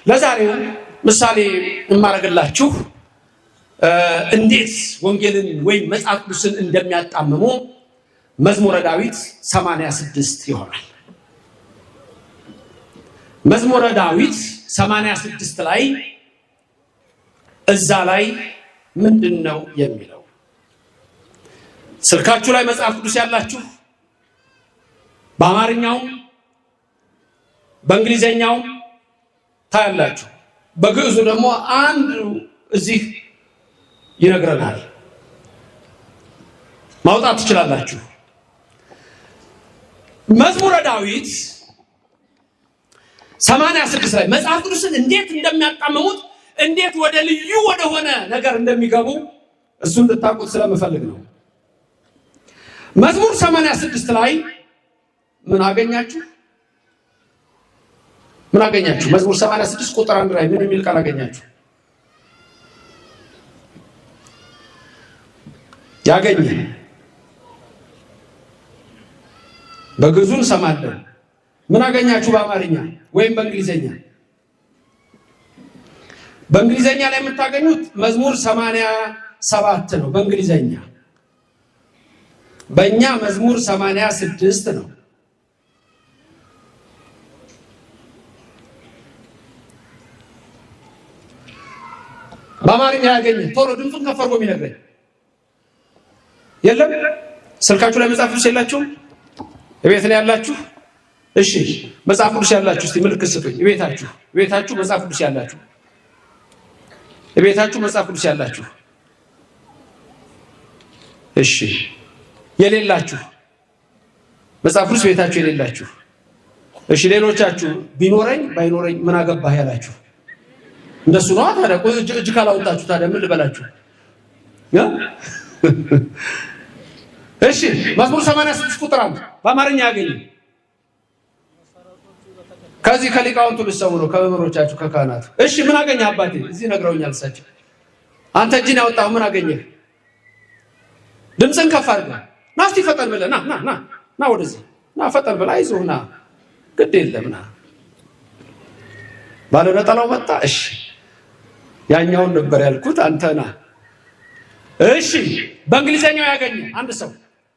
ለዛሬው ምሳሌ እንማረግላችሁ እንዴት ወንጌልን ወይም መጽሐፍ ቅዱስን እንደሚያጣምሙ መዝሙረ ዳዊት 86 ይሆናል። መዝሙረ ዳዊት 86 ላይ እዛ ላይ ምንድነው የሚለው? ስልካችሁ ላይ መጽሐፍ ቅዱስ ያላችሁ በአማርኛው በእንግሊዘኛው ታያላችሁ። በግዕዙ ደግሞ አንድ እዚህ ይነግረናል። ማውጣት ትችላላችሁ። መዝሙረ ዳዊት 86 ላይ መጽሐፍ ቅዱስን እንዴት እንደሚያጣምሙት እንዴት ወደ ልዩ ወደ ሆነ ነገር እንደሚገቡ እሱን ልታውቁት ስለምፈልግ ነው። መዝሙር 86 ላይ ምን አገኛችሁ? ምን አገኛችሁ? መዝሙር 86 ቁጥር 1 ላይ ምን የሚል ቃል አገኛችሁ? ያገኘ በግዕዙ እንሰማለን። ምን አገኛችሁ? በአማርኛ ወይም በእንግሊዘኛ? በእንግሊዘኛ ላይ የምታገኙት መዝሙር 87 ነው በእንግሊዘኛ። በእኛ መዝሙር 86 ነው። በአማርኛ ያገኘ ቶሎ ድምፁን ከፍ አድርጎ የሚነግረኝ የለም? ስልካችሁ ላይ መጽሐፍ ቅዱስ የላችሁም? እቤት ላይ ያላችሁ? እሺ መጽሐፍ ቅዱስ ያላችሁ እስቲ ምልክት ስጡኝ። እቤታችሁ መጽሐፍ ቅዱስ ያላችሁ? እቤታችሁ መጽሐፍ ቅዱስ ያላችሁ? እሺ የሌላችሁ መጽሐፍ ቅዱስ ቤታችሁ የሌላችሁ? እሺ ሌሎቻችሁ ቢኖረኝ ባይኖረኝ ምን አገባህ ያላችሁ? እንደሱ ነው ታዲያ። እጅ ካላወጣችሁ ታዲያ ምን ልበላችሁ? እሺ መዝሙር 86 ቁጥር 1 በአማርኛ ያገኘ ከዚህ ከሊቃውንቱ ልትሰሙ ነው ከመምህሮቻችሁ ከካህናቱ። እሺ ምን አገኘ አባቴ? እዚህ ነግረውኛል እሳቸው። አንተ እጅን ያወጣው ምን አገኘ? ድምፅን ከፍ አድርገህ ና እስቲ ፈጠን ብለህ ና ወደዚህ ና ፈጠን ብለህ አይዞህ ና ግድ የለም ና። ባለ ነጠላው መጣ። እሺ ያኛውን ነበር ያልኩት አንተ ና። እሺ በእንግሊዘኛው ያገኘ አንድ ሰው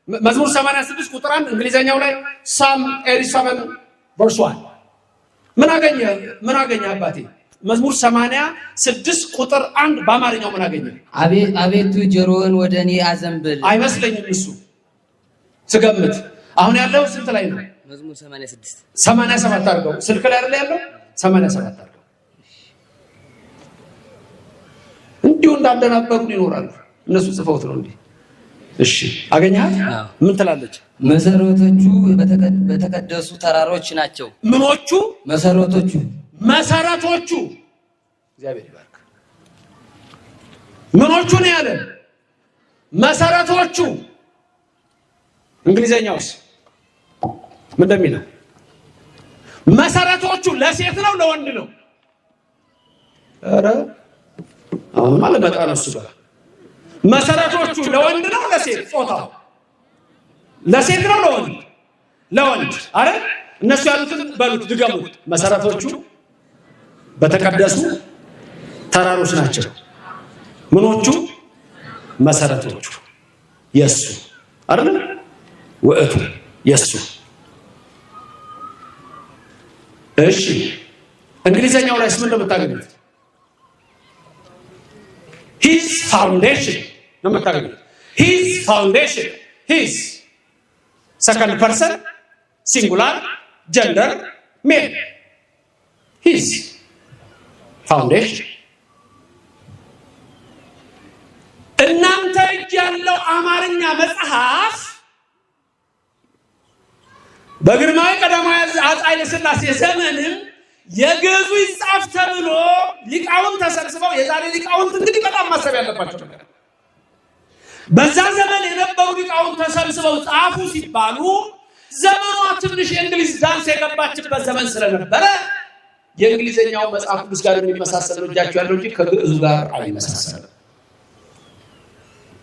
መዝሙር 86 ቁጥር 1 እንግሊዘኛው ላይ ሳም 87 verse 1 ምን አገኘ አባቴ? መዝሙር 86 ቁጥር 1 በአማርኛው ምን አገኘ? አቤቱ ጆሮን ወደ እኔ አዘንብል። አይመስለኝም እሱ ስገምት። አሁን ያለው ስንት ላይ ነው? መዝሙር 86 87 አድርገው። ስልክ ላይ አይደል ያለው? 87 አድርገው። እንዲሁ እንዳደናበሩን ይኖራሉ። እነሱ ጽፈውት ነው እንዴ? እሺ አገኛት? ምን ትላለች? መሰረቶቹ በተቀደሱ ተራሮች ናቸው። ምኖቹ? መሰረቶቹ እግዚአብሔር ይባርክ። ምኖቹ ነው ያለ? መሰረቶቹ። እንግሊዘኛውስ ምን እንደሚለው? መሰረቶቹ ለሴት ነው ለወንድ ነው? ኧረ አሁን ማለት መጣ ነው እሱ ጋር። መሰረቶቹ ለወንድ ነው ለሴት? ጾታው ለሴት ነው ለወንድ? ለወንድ። አረ እነሱ ያሉትን በሉት ድገሙት። መሰረቶቹ በተቀደሱ ተራሮች ናቸው። ምኖቹ? መሰረቶቹ የሱ አይደል? ወእቱ የሱ። እሺ እንግሊዘኛው ላይ ምን እንደምታገኙት? his foundation ነው የምታገኙት። his foundation his second person singular gender male his foundation። እናንተ እጅ ያለው አማርኛ መጽሐፍ በግርማዊ ቀዳማዊ አፄ ኃይለ ሥላሴ ዘመንም የግዕዙ ይጻፍ ተብሎ ሊቃውንት ተሰብስበው፣ የዛሬ ሊቃውንት እንግዲህ በጣም ማሰብ ያለባቸው ነገር በዛ ዘመን የነበሩ ሊቃውንት ተሰብስበው ጻፉ ሲባሉ ዘመኗ ትንሽ የእንግሊዝ ዳንስ የገባችበት ዘመን ስለነበረ የእንግሊዘኛው መጽሐፍ ቅዱስ ጋር የሚመሳሰለው እጃችሁ ያለው እንጂ ከግዕዙ ጋር አይመሳሰልም።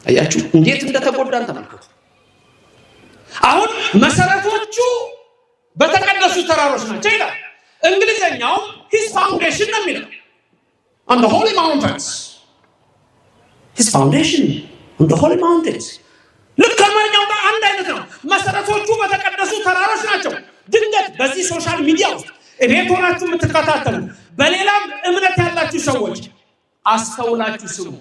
አያችሁ እንዴት እንደተጎዳን ተመልከቱ። አሁን መሰረቶቹ በተቀደሱ ተራሮች ናቸው ይላል እንግሊዘኛው። his foundation ነው የሚለው on the holy mountains, his foundation on the holy mountains። ልክ አማርኛው ጋር አንድ አይነት ነው። መሰረቶቹ በተቀደሱ ተራሮች ናቸው። ድንገት በዚህ ሶሻል ሚዲያ ውስጥ እቤት ሆናችሁ የምትከታተሉ በሌላም እምነት ያላችሁ ሰዎች አስተውላችሁ ስሙ።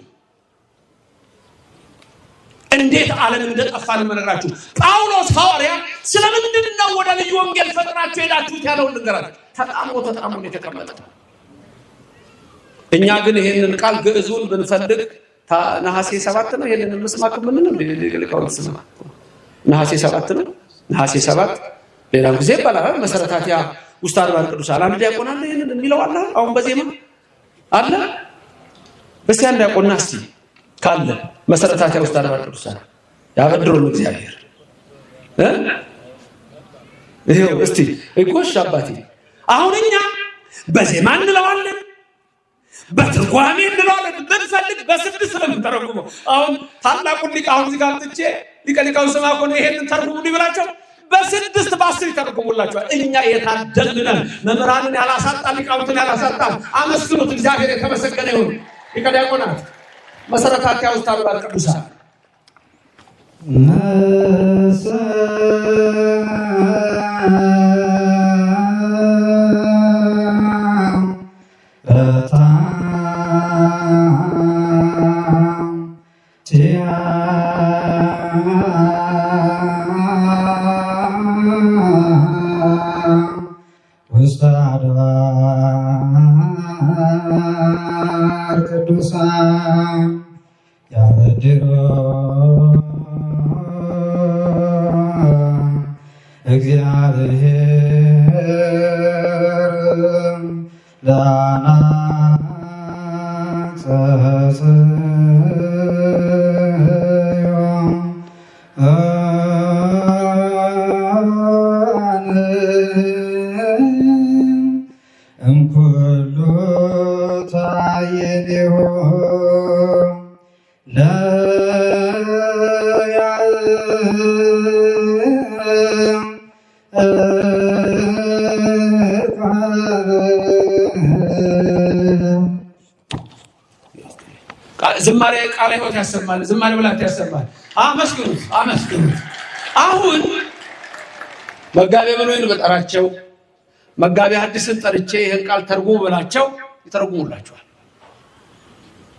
እንዴት ዓለም እንደጠፋን መነግራችሁ። ጳውሎስ ሐዋርያ ስለምንድን ነው ወደ ልዩ ወንጌል ፈጥናችሁ ሄዳችሁት ያለውን ልንገራችሁ። ተጣምሮ የተቀመጠ። እኛ ግን ይሄንን ቃል ግዕዙን ብንፈልግ ነሐሴ 7 ነው። ይሄንን መስማክ ምን ነው ሊቃውንት ስማ ነሐሴ 7 ነው። ነሐሴ 7 ሌላም ጊዜ ይባላል። መሰረታቲያ ውስተ አድባር ቅዱሳን አንድ ዲያቆን አለ ይሄንን የሚለው አለ። አሁን በዜማ አለ። እስቲ አንድ ዲያቆን እስቲ ካለ መሰረታቲያ ውስተ አድባር ቅዱሳን ያበድሩን እግዚአብሔር ይሄው እስቲ እኮሽ አባቴ። አሁን እኛ በዜማ እንለዋለን፣ በትርጓሜ እንለዋለን። ብንፈልግ በስድስት ነው የምንተረጉመው። አሁን ታላቁን ሊቅ አሁን እዚህ ጋር ጥቼ ሊቀሊቃውን ስማ እኮ ነው ይሄንን ተርጉሙ ሊብላቸው በስድስት በአስር ይተረጉሙላቸዋል። እኛ የታደልን መምህራንን ያላሳጣ ሊቃውንትን ያላሳጣ አመስግኑት። እግዚአብሔር የተመሰገነ ይሁን። ሊቀ ዲያቆናት መሰረታቲያ ውስተ አድባር ቅዱሳን ውስተ አድባር ቅዱሳን ያበድሮ እግዚአብሔር ለአናጸጽ እምኩሉ ታየኔሁ ዝማሬ ቃለ ሕይወት ያሰማል። ዝማሬ ብላት ያሰማል። አመስግኑት፣ አመስግኑት። አሁን መጋቤ ብሉይን በጠራቸው መጋቤ ሐዲስን ጠርቼ ይሄን ቃል ተርጉሙ ብላቸው ይተረጉሙላችኋል።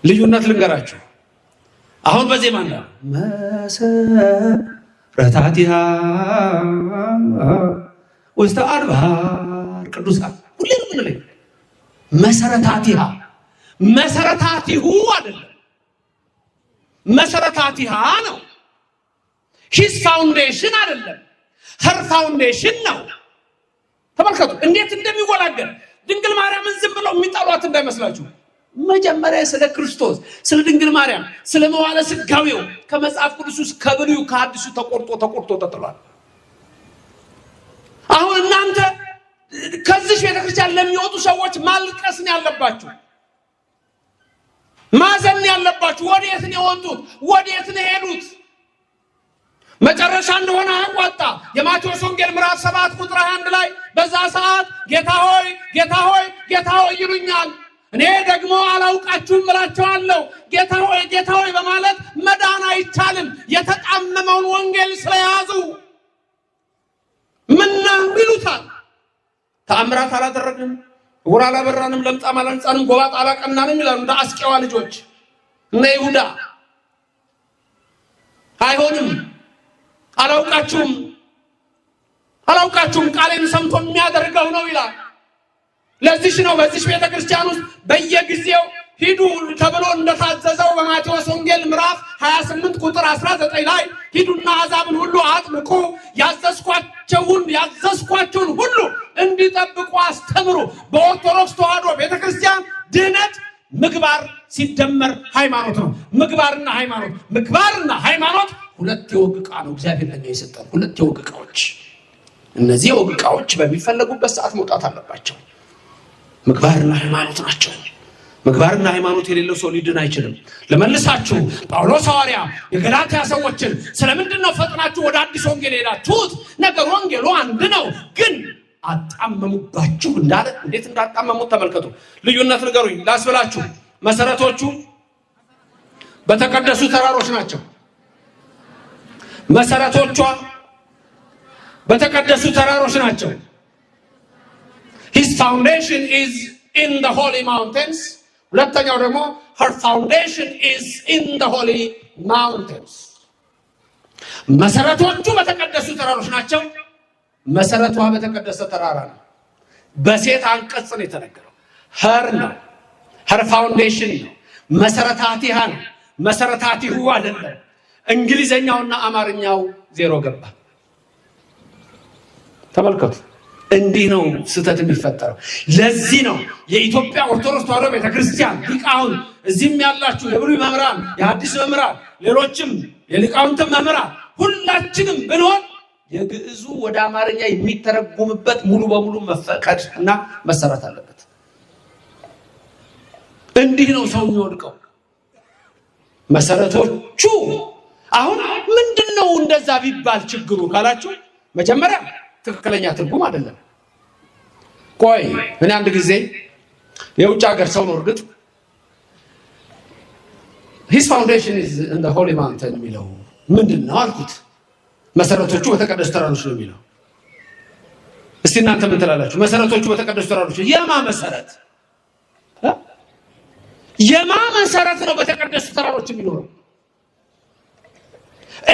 ልዩነት ልንገራችሁ። አሁን በዜማ እንዳ መሰረታቲሃ ውስተ አድባር ቅዱሳን ሁሌ ነው የምንለው። መሰረታቲሃ መሰረታቲሁ አይደለም፣ መሰረታቲሃ ነው። ሂስ ፋውንዴሽን አይደለም፣ ሄር ፋውንዴሽን ነው። ተመልከቱ እንዴት እንደሚወላገድ። ድንግል ማርያምን ዝም ብለው የሚጠሏት እንዳይመስላችሁ። መጀመሪያ ስለ ክርስቶስ፣ ስለ ድንግል ማርያም፣ ስለ መዋለ ስጋዌው ከመጽሐፍ ቅዱስ ውስጥ ከብሉይ ከሐዲሱ ተቆርጦ ተጥሏል። አሁን እናንተ ከዚህ ቤተክርስቲያን ለሚወጡ ሰዎች ማልቀስ ነው ያለባችሁ፣ ማዘን ያለባችሁ። ወዴት ነው የወጡት? ወዴት ነው የሄዱት? መጨረሻ እንደሆነ አቋጣ። የማቴዎስ ወንጌል ምዕራፍ 7 ቁጥር 21 ላይ በዛ ሰዓት ጌታ ሆይ ጌታ ሆይ ጌታ ሆይ ይሉኛል፣ እኔ ደግሞ አላውቃችሁም እላቸዋለሁ። ጌታ ሆይ ጌታ ሆይ በማለት መዳን አይቻልም፣ የተጣመመውን ወንጌል ስለያዙ። ምነው ይሉታል። ተአምራት አላደረግንም፣ ዕውር አላበራንም፣ ለምጻም አላነጻንም፣ ጎባጣ አላቀናንም ይላሉ እንደ አስቄዋ ልጆች እነ ይሁዳ። አይሆንም፣ አላውቃችሁም ቃሌን ሰምቶ የሚያደርገው ነው ይላል። ለዚህ ነው በዚህ ቤተክርስቲያን ውስጥ በየጊዜው ሂዱ ተብሎ እንደታዘዘው በማቴዎስ ወንጌል ምዕራፍ 28 ቁጥር 19 ላይ ሂዱና አሕዛብን ሁሉ አጥምቁ፣ ያዘዝኳቸውን ሁሉ እንዲጠብቁ አስተምሩ። በኦርቶዶክስ ተዋሕዶ ቤተክርስቲያን ድህነት ምግባር ሲደመር ሃይማኖት ነው። ምግባርና ሃይማኖት ሁለት የወግ ዕቃ ነው እግዚአብሔር ለኛ የሰጠን፣ ሁለት የወግ ዕቃዎች። እነዚህ የወግ ዕቃዎች በሚፈለጉበት ሰዓት መውጣት አለባቸው። ምግባርና ሃይማኖት ናቸው። ምግባርና ሃይማኖት የሌለው ሰው ሊድን አይችልም። ለመልሳችሁ ጳውሎስ ሐዋርያ የገላትያ ሰዎችን ስለምንድን ነው ፈጥናችሁ ወደ አዲስ ወንጌል ሄዳችሁት? ነገር ወንጌሉ አንድ ነው፣ ግን አጣመሙባችሁ እንዳለ እንዴት እንዳጣመሙት ተመልከቱ። ልዩነት ንገሩኝ ላስብላችሁ። መሰረቶቹ በተቀደሱ ተራሮች ናቸው። መሰረቶቿ በተቀደሱ ተራሮች ናቸው። His foundation is in the holy mountains. ሁለተኛው ደግሞ her foundation is in the holy mountains. መሰረቶቹ በተቀደሱ ተራሮች ናቸው። መሰረቷ በተቀደሰ ተራራ ነው። በሴት አንቀጽ ነው የተነገረው። her ነው፣ her foundation ነው። መሰረታቲሃ ነው፣ መሰረታቲሁ አይደለም። እንግሊዘኛውና አማርኛው ዜሮ ገባ። ተመልከቱ። እንዲህ ነው ስህተት የሚፈጠረው። ለዚህ ነው የኢትዮጵያ ኦርቶዶክስ ተዋሕዶ ቤተክርስቲያን ሊቃውንት እዚህም ያላችሁ የብሉይ መምህራን፣ የሐዲስ መምህራን፣ ሌሎችም የሊቃውንት መምህራን ሁላችንም ብንሆን የግዕዙ ወደ አማርኛ የሚተረጎምበት ሙሉ በሙሉ መፈቀድ እና መሰራት አለበት። እንዲህ ነው ሰው የሚወድቀው። መሰረቶቹ አሁን ምንድነው እንደዛ ቢባል ችግሩ ካላችሁ መጀመሪያ ትክክለኛ ትርጉም አይደለም። ቆይ እኔ አንድ ጊዜ የውጭ ሀገር ሰው ነው እርግጥ his foundation is in the holy mountain የሚለው ምንድነው አልኩት። መሰረቶቹ በተቀደሱ ተራሮች ነው የሚለው። እስቲ እናንተ ምን ትላላችሁ? መሰረቶቹ በተቀደሱ ተራሮች የማ መሰረት የማ መሰረት ነው በተቀደሱ ተራሮች የሚኖረው?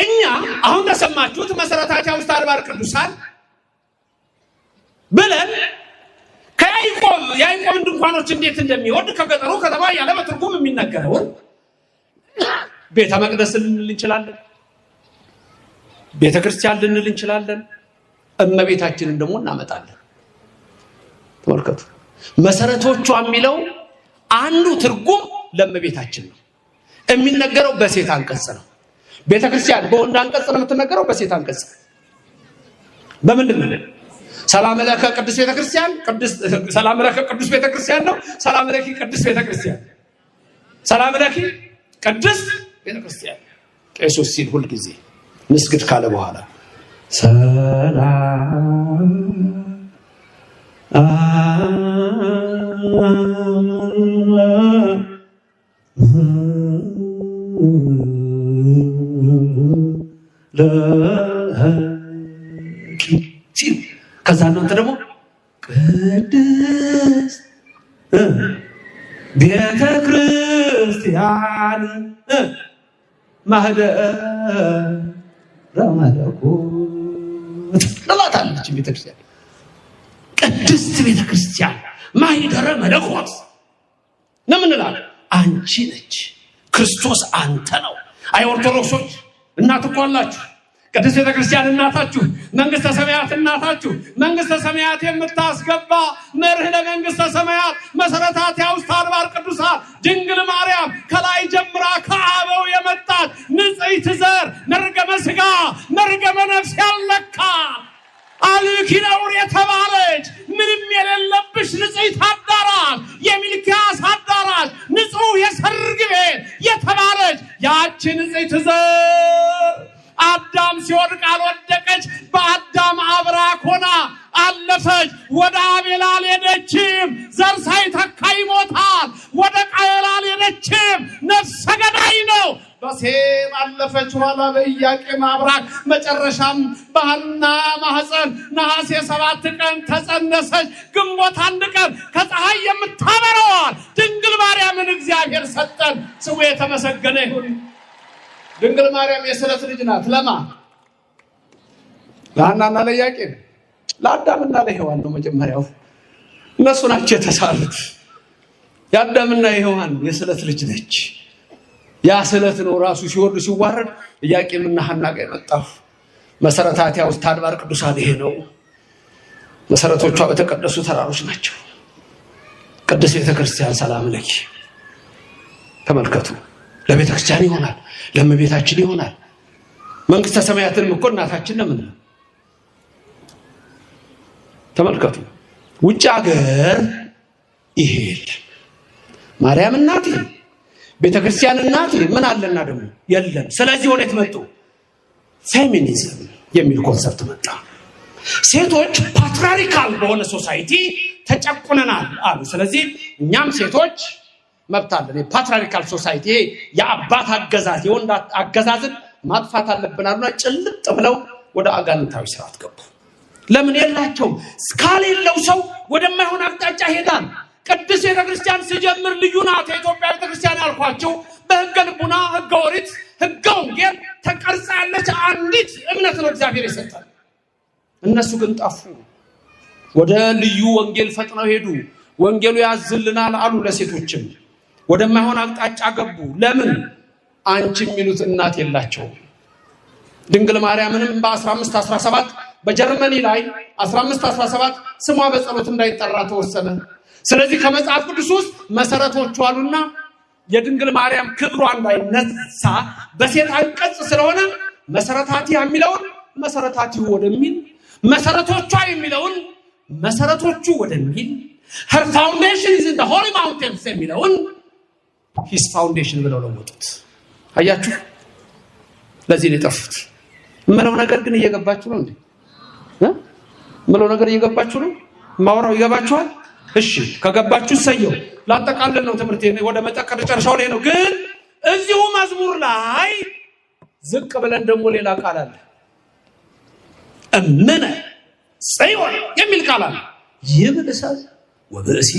እኛ አሁን ተሰማችሁት መሰረታቸው ውስጥ አድባር ቅዱሳን ብለን የያዕቆብ ድንኳኖች እንዴት እንደሚወድ ከገጠሩ ከተማ ያለ በትርጉም የሚነገረውን ቤተ መቅደስ ልንል እንችላለን፣ ቤተ ክርስቲያን ልንል እንችላለን። እመቤታችንን ደግሞ እናመጣለን። ተመልከቱ። መሰረቶቿ የሚለው አንዱ ትርጉም ለእመቤታችን ነው። የሚነገረው በሴት አንቀጽ ነው። ቤተ ክርስቲያን በወንድ አንቀጽ ነው የምትነገረው፣ በሴት አንቀጽ በምንድን ነው? ሰላም ለከ ቅዱስ ቤተ ክርስቲያን፣ ሰላም ለከ ቅዱስ ቤተ ክርስቲያን ነው። ሰላም ለኪ ቅዱስ ቤተ ክርስቲያን፣ ሰላም ለኪ ቅዱስ ቤተ ክርስቲያን። ቄሶስ ሲል ሁል ጊዜ ንስግድ ካለ በኋላ ሰላም ለኪ ሲል ከዛ እናንተ ደግሞ ቅድስት ቤተ ክርስቲያን ማህደረ መለኮት ትላታለች ቤተ ክርስቲያን። ቅድስት ቤተ ክርስቲያን ማህደረ መለኮት ነው የምንላት። አንቺ ነች፣ ክርስቶስ አንተ ነው። አይ ኦርቶዶክሶች እናት እኮ አላችሁ። ቅድስት ቤተ ክርስቲያን እናታችሁ፣ መንግስተ ሰማያት እናታችሁ። መንግስተ ሰማያት የምታስገባ መርህ ለመንግስተ ሰማያት መሰረታት ውስጥ አድባር ቅዱሳን ድንግል ማርያም ከላይ ጀምራ ከአበው የመጣች ንጽሕት ዘር መርገመ ሥጋ መርገመ ነፍስ ያለካ አልኪ ነውር የተባለች ምንም የሌለብሽ ንጽሕት አዳራሽ፣ የሚልኪያስ አዳራሽ፣ ንጹሕ የሰርግ ቤት የተባለች ያቺ ንጽሕት ዘር አዳም ሲወድቅ አልወደቀች፣ በአዳም አብራክ ሆና አለፈች። ወደ አቤል አልሄደችም፣ ዘር ሳይተካ ይሞታል። ወደ ቃየል አልሄደችም፣ ነፍሰ ገዳይ ነው። በሴም አለፈች፣ ኋላ በኢያቄም አብራክ፣ መጨረሻም በሐና ማህፀን ነሐሴ 7 ቀን ተጸነሰች። ግንቦት 1 ቀን ከፀሐይ የምታበራዋል ድንግል ማርያምን እግዚአብሔር ሰጠን። ስሙ የተመሰገነ ይሁን። ድንግል ማርያም የስለት ልጅ ናት። ለማ ለሐናና ለኢያቄም ለአዳምና ለሔዋን ነው መጀመሪያው። እነሱ ናቸው የተሳሉት። የአዳምና የሔዋን የስለት ልጅ ነች። ያ ስለት ነው ራሱ ሲወርድ ሲዋረድ ኢያቄምና ሐና ጋር የመጣው። መሰረታቲያ ውስጥ አድባር ቅዱሳን ይሄ ነው። መሰረቶቿ በተቀደሱ ተራሮች ናቸው። ቅድስት ቤተክርስቲያን ሰላም ለኪ። ተመልከቱ። ለቤተክርስቲያን ይሆናል፣ ለእመቤታችን ይሆናል። መንግስተ ሰማያትን እኮ እናታችን ነው የምንለው። ተመልከቱ። ውጭ ሀገር ይሄል ማርያም እናቴ ቤተክርስቲያን እናቴ ምን አለና ደግሞ የለም። ስለዚህ ወዴት መጡ? ፌሚኒዝም የሚል ኮንሰፕት መጣ። ሴቶች ፓትሪያርካል በሆነ ሶሳይቲ ተጨቁነናል አሉ። ስለዚህ እኛም ሴቶች መብት አለን። የፓትሪያርካል ሶሳይቲ የአባት አገዛዝ የወንድ አገዛዝን ማጥፋት አለብን አሉና ጭልጥ ብለው ወደ አጋንንታዊ ስርዓት ገቡ። ለምን የላቸውም? ስካሌለው ሰው ወደማይሆን አቅጣጫ ሄዳል። ቅድስት ቤተክርስቲያን ሲጀምር ልዩ ናት። የኢትዮጵያ ቤተክርስቲያን ያልኳቸው በሕገ ልቡና፣ ሕገ ኦሪት፣ ሕገ ወንጌል ተቀርጻ ያለች አንዲት እምነት ነው እግዚአብሔር የሰጠን። እነሱ ግን ጠፉ። ወደ ልዩ ወንጌል ፈጥነው ሄዱ። ወንጌሉ ያዝልናል አሉ። ለሴቶችም ወደማይሆን አቅጣጫ ገቡ። ለምን? አንቺ የሚሉት እናት የላቸውም። ድንግል ማርያምንም በ1517 በጀርመኒ ላይ 1517 ስሟ በጸሎት እንዳይጠራ ተወሰነ። ስለዚህ ከመጽሐፍ ቅዱስ ውስጥ መሰረቶቹ አሉና የድንግል ማርያም ክብሯ እንዳይነሳ በሴት አንቀጽ ስለሆነ መሰረታቲ የሚለውን መሰረታቲው ወደሚል፣ መሰረቶቿ የሚለውን መሰረቶቹ ወደሚል፣ her foundation is in the holy mountains የሚለውን his foundation ብለው ለወጡት። አያችሁ? ለዚህ ነው የጠፉት። ምለው ነገር ግን እየገባችሁ ነው እንዴ? ምለው ነገር እየገባችሁ ነው? ማውራው ይገባችኋል? እሺ ከገባችሁ ሰየው። ላጠቃልል ነው ትምህርት ወደ መጠቀር ጨርሻው ላይ ነው። ግን እዚሁ መዝሙር ላይ ዝቅ ብለን ደግሞ ሌላ ቃል አለ። እምነ ጽዮን የሚል ቃል አለ። ይብልሳ ወብእሲ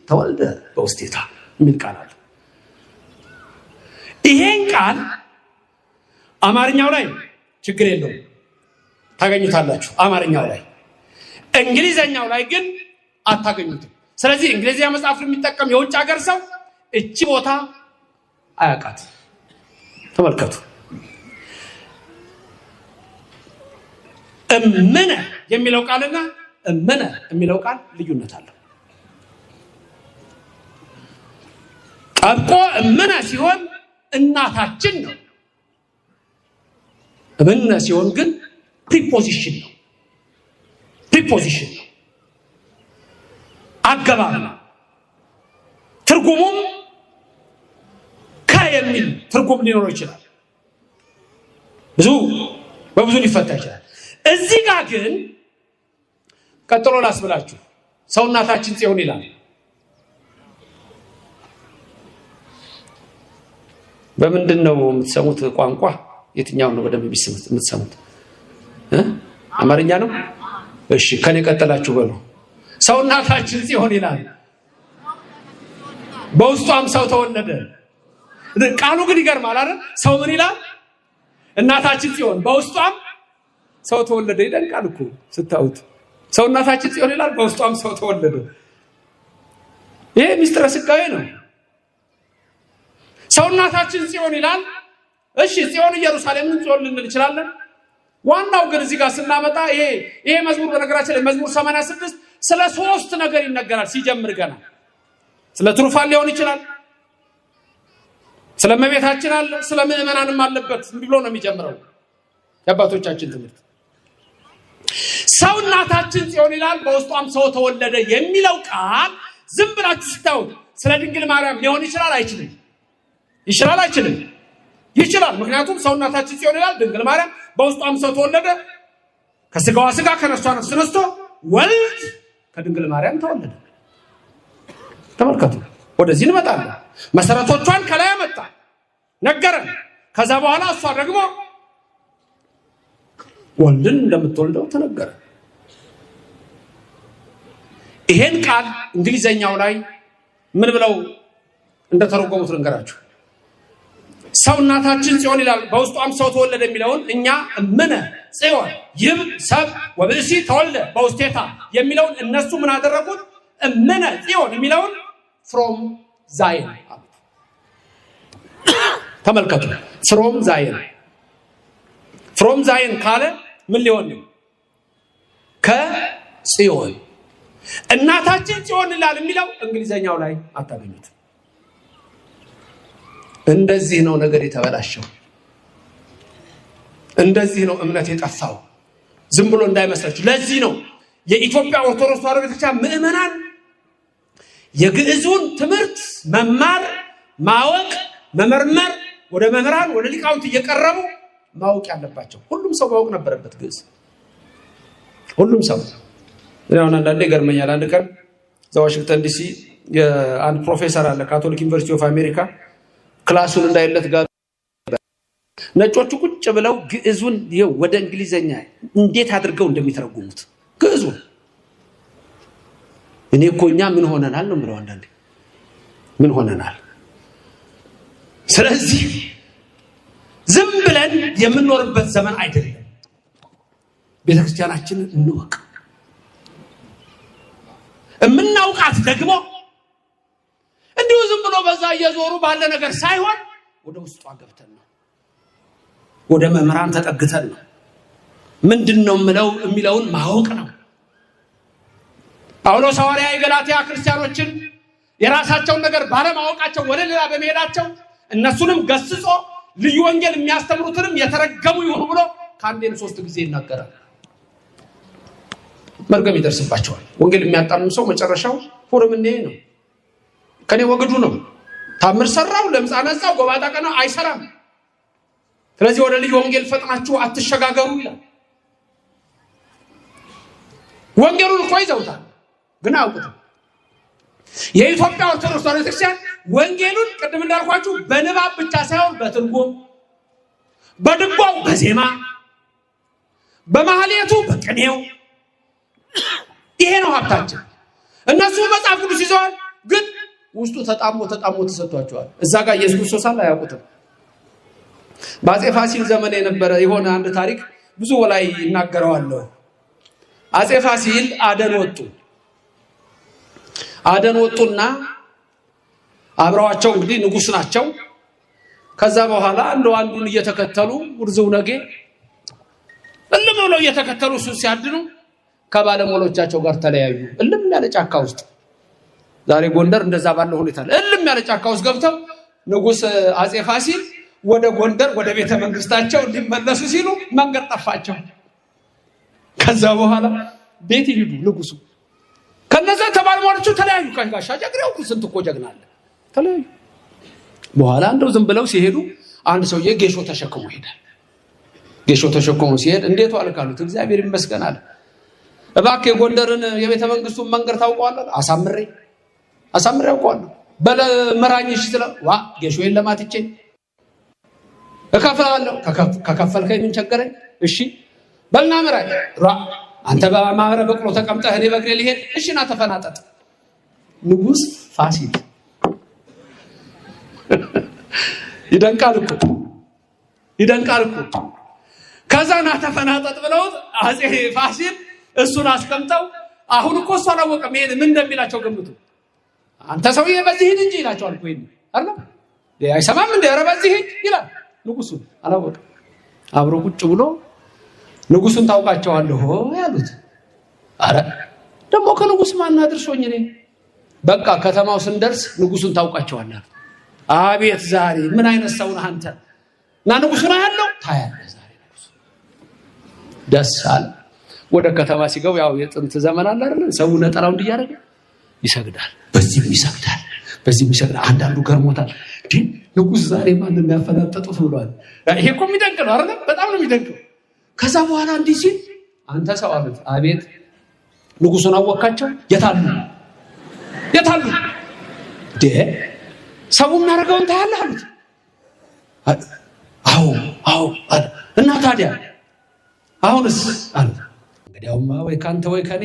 ተወልደ በውስቴታ የሚል ቃል አለ። ይሄን ቃል አማርኛው ላይ ችግር የለውም ታገኙታላችሁ። አማርኛው ላይ እንግሊዘኛው ላይ ግን አታገኙትም። ስለዚህ እንግሊዝኛ መጽሐፍ የሚጠቀም የውጭ ሀገር ሰው እቺ ቦታ አያውቃት። ተመልከቱ። እምነ የሚለው ቃልና እምነ የሚለው ቃል ልዩነት አለው። ጠብቆ እምነ ሲሆን እናታችን ነው። እምነ ሲሆን ግን ፕሪፖዚሽን ነው። ፕሪፖዚሽን ነው፣ አገባብ ነው። ትርጉሙም ከየሚል ትርጉም ሊኖረው ይችላል። በብዙ ሊፈታ ይችላል። እዚህ ጋር ግን ቀጥሎ ላስብላችሁ። ሰው እናታችን ጽዮን ይላል። በምንድን ነው የምትሰሙት ቋንቋ? የትኛው ነው በደንብ የምትሰሙት? አማርኛ ነው? እሺ ከኔ ቀጥላችሁ በሉ። ሰው እናታችን ጽዮን ይላል፣ በውስጧም ሰው ተወለደ። ቃሉ ግን ይገርማል አይደል? ሰው ምን ይላል? እናታችን ጽዮን በውስጧም ሰው ተወለደ። ይደንቃል እኮ ስታዩት። ሰው እናታችን ጽዮን ይላል፣ በውስጧም ሰው ተወለደ። ይሄ ሚስጥረ ስጋዌ ነው። ሰው እናታችን ጽዮን ይላል። እሺ ጽዮን ኢየሩሳሌምን ጽዮን ልንል እንችላለን። ዋናው ግን እዚህ ጋር ስናመጣ ይሄ መዝሙር በነገራችን ላይ መዝሙር 86 ስለ ሶስት ነገር ይነገራል። ሲጀምር ገና ስለ ትሩፋን ሊሆን ይችላል፣ ስለ እመቤታችን አለ፣ ስለ ምዕመናንም አለበት ብሎ ነው የሚጀምረው የአባቶቻችን ትምህርት። ሰው እናታችን ጽዮን ይላል፣ በውስጧም ሰው ተወለደ የሚለው ቃል ዝም ብላችሁ ስታዩት ስለ ድንግል ማርያም ሊሆን ይችላል አይችልም? ይችላል አይችልም? ይችላል። ምክንያቱም ሰው እናታችን ጽዮን ይላል፣ ድንግል ማርያም በውስጧም ሰው ተወለደ፣ ከስጋዋ ስጋ ከነፍሷ ነፍስ ተነስቶ ወልድ ከድንግል ማርያም ተወለደ። ተመልከቱ። ወደዚህ እንመጣለን። መሰረቶቿን ከላይ አመጣ ነገረን። ከዛ በኋላ እሷ ደግሞ ወልድን እንደምትወልደው ተነገረ። ይሄን ቃል እንግሊዘኛው ላይ ምን ብለው እንደተረጎሙት ልንገራችሁ። ሰው እናታችን ጽዮን ይላል፣ በውስጧም ሰው ተወለደ የሚለውን እኛ እምነ ጽዮን ይብ ሰብ ወብእሲ ተወልደ በውስቴታ የሚለውን እነሱ ምን አደረጉት? እምነ ጽዮን የሚለውን ፍሮም ዛይን አሉ። ተመልከቱ። ፍሮም ዛይን ካለ ምን ሊሆን ነው? ከጽዮን እናታችን ጽዮን ይላል የሚለው እንግሊዘኛው ላይ አታገኙት። እንደዚህ ነው ነገር የተበላሸው። እንደዚህ ነው እምነት የጠፋው። ዝም ብሎ እንዳይመስላችሁ። ለዚህ ነው የኢትዮጵያ ኦርቶዶክስ ተዋሕዶ ቤተክርስቲያን ምዕመናን የግዕዙን ትምህርት መማር ማወቅ መመርመር ወደ መምህራን ወደ ሊቃውንት እየቀረቡ ማወቅ ያለባቸው ሁሉም ሰው ማወቅ ነበረበት ግዕዝ ሁሉም ሰው ያውና አንዳንዴ ገርመኛል አንድ ቀን ዋሽንግተን ዲሲ የአንድ ፕሮፌሰር አለ ካቶሊክ ዩኒቨርሲቲ ኦፍ አሜሪካ ክላሱን እንዳይለት ጋር ነጮቹ ቁጭ ብለው ግዕዙን ወደ እንግሊዘኛ እንዴት አድርገው እንደሚተረጉሙት ግዕዙን እኔ እኮኛ ምን ሆነናል ነው ምለው አንዳንዴ ምን ሆነናል ስለዚህ ዝም ብለን የምንኖርበት ዘመን አይደለም ቤተክርስቲያናችንን እንወቅ እምናውቃት ደግሞ እንዲሁ ዝም ብሎ በዛ እየዞሩ ባለ ነገር ሳይሆን ወደ ውስጧ ገብተን ነው ወደ መምህራን ተጠግተን ነው ምንድነው የሚለውን ማወቅ ነው ጳውሎስ ሐዋርያ የገላትያ ክርስቲያኖችን የራሳቸውን ነገር ባለማወቃቸው ወደ ሌላ በመሄዳቸው እነሱንም ገስጾ ልዩ ወንጌል የሚያስተምሩትንም የተረገሙ ይሁኑ ብሎ ከአንዴም 3 ጊዜ ይናገራል መርገም ይደርስባቸዋል ወንጌል የሚያጣምም ሰው መጨረሻው ፎርምኔ ነው ከኔ ወግዱ ነው ታምር ሰራው ለምጻነጻው ጎባጣ ቀና አይሰራም ስለዚህ ወደ ልዩ ወንጌል ፈጥናችሁ አትሸጋገሩ ይላል ወንጌሉን እኮ ይዘውታል ግን አውቁት የኢትዮጵያ ኦርቶዶክስ ተዋሕዶ ቤተክርስቲያን ወንጌሉን ቅድም እንዳልኳችሁ በንባብ ብቻ ሳይሆን በትርጉም በድጓው በዜማ በማህሌቱ በቅኔው ይሄ ነው ሀብታችን እነሱ መጽሐፍ ቅዱስ ይዘዋል ግን ውስጡ ተጣሞ ተሰጥቷቸዋል እዛ ጋር ኢየሱስ ክርስቶስ አለ ያውቁት በአፄ ፋሲል ዘመን የነበረ የሆነ አንድ ታሪክ ብዙ ወላይ ይናገራሉ አፄ ፋሲል አደን ወጡና አብረዋቸው እንግዲህ ንጉስ ናቸው ከዛ በኋላ አንዱን እየተከተሉ ውርዘው ነገ እልም ብለው እየተከተሉ እሱ ሲያድኑ ከባለሞሎቻቸው ጋር ተለያዩ እልም ያለ ጫካ ውስጥ ዛሬ ጎንደር እንደዛ ባለው ሁኔታ እልም ያለ ጫካ ውስጥ ገብተው ንጉስ አፄ ፋሲል ወደ ጎንደር ወደ ቤተ መንግስታቸው ሊመለሱ ሲሉ መንገድ ጠፋቸው ከዛ በኋላ ቤት ይሄዱ ንጉሱ ከነዛ ተባለሞሎቹ ተለያዩ ከጋሻ ጀግሬው ስንት እኮ ጀግናለ ተለያዩ በኋላ እንደው ዝም ብለው ሲሄዱ አንድ ሰውዬ ጌሾ ተሸክሞ ሄዳል ጌሾ ተሸክሞ ሲሄድ እንዴት ዋልካሉት እግዚአብሔር ይመስገን አለ እባክህ ጎንደርን የቤተ መንግስቱን መንገድ ታውቀዋለህ አሳምሬ አውቀዋለሁ በለመራኝሽ ስለ ዋ ጌሾዬን ለማትቼ እከፍላለሁ ከከፈልከኝ ምን ቸገረኝ እሺ በልና መራኝ አንተ በማህበረ በቅሎ ተቀምጠህ እኔ በእግሬ ልሄድ እሺ ና ተፈናጠጥ ንጉስ ፋሲል ይደንቃል እኮ ከዛ ና ተፈናጠጥ ብለው አፄ ፋሲል እሱን አስቀምጠው አሁን እኮ እሱ አላወቀም ይሄን ምን እንደሚላቸው ገምቱ አንተ ሰውዬ በዚህ ሂድ እንጂ ይላቸዋል እኮ ይሄን አይደል አይሰማም እንደ ኧረ በዚህ ሂድ ይላል ንጉሱ አላወቀም አብሮ ቁጭ ብሎ ንጉሱን ታውቃቸዋለሁ ያሉት አረ ደሞ ከንጉስ ማን አድርሶኝ እኔ በቃ ከተማው ስንደርስ ንጉሱን ታውቃቸዋለህ አቤት ዛሬ ምን አይነት ሰው ነህ አንተ እና ንጉሱን ያለው ታያለህ ዛሬ ንጉስ ደስ አለ ወደ ከተማ ሲገቡ ያው የጥንት ዘመን አለ አይደል ሰው ነጠራው እንዲያረጋ ይሰግዳል በዚህ ይሰግዳል አንዳንዱ ገርሞታል ንጉስ ዛሬ ማን እንደሚያፈናጠጡት ብሏል ይሄ እኮ የሚደንቅ ነው አይደል በጣም ነው የሚደንቀው ከዛ በኋላ እንዲህ ሲል አንተ ሰው አሉት አቤት ንጉሱን አወቃቸው የታሉ ሰው የሚያደርገውን ታያለህ አሉት አዎ እና ታዲያ አሁንስ አሉት እንግዲያውማ ወይ ካንተ ወይ ከኔ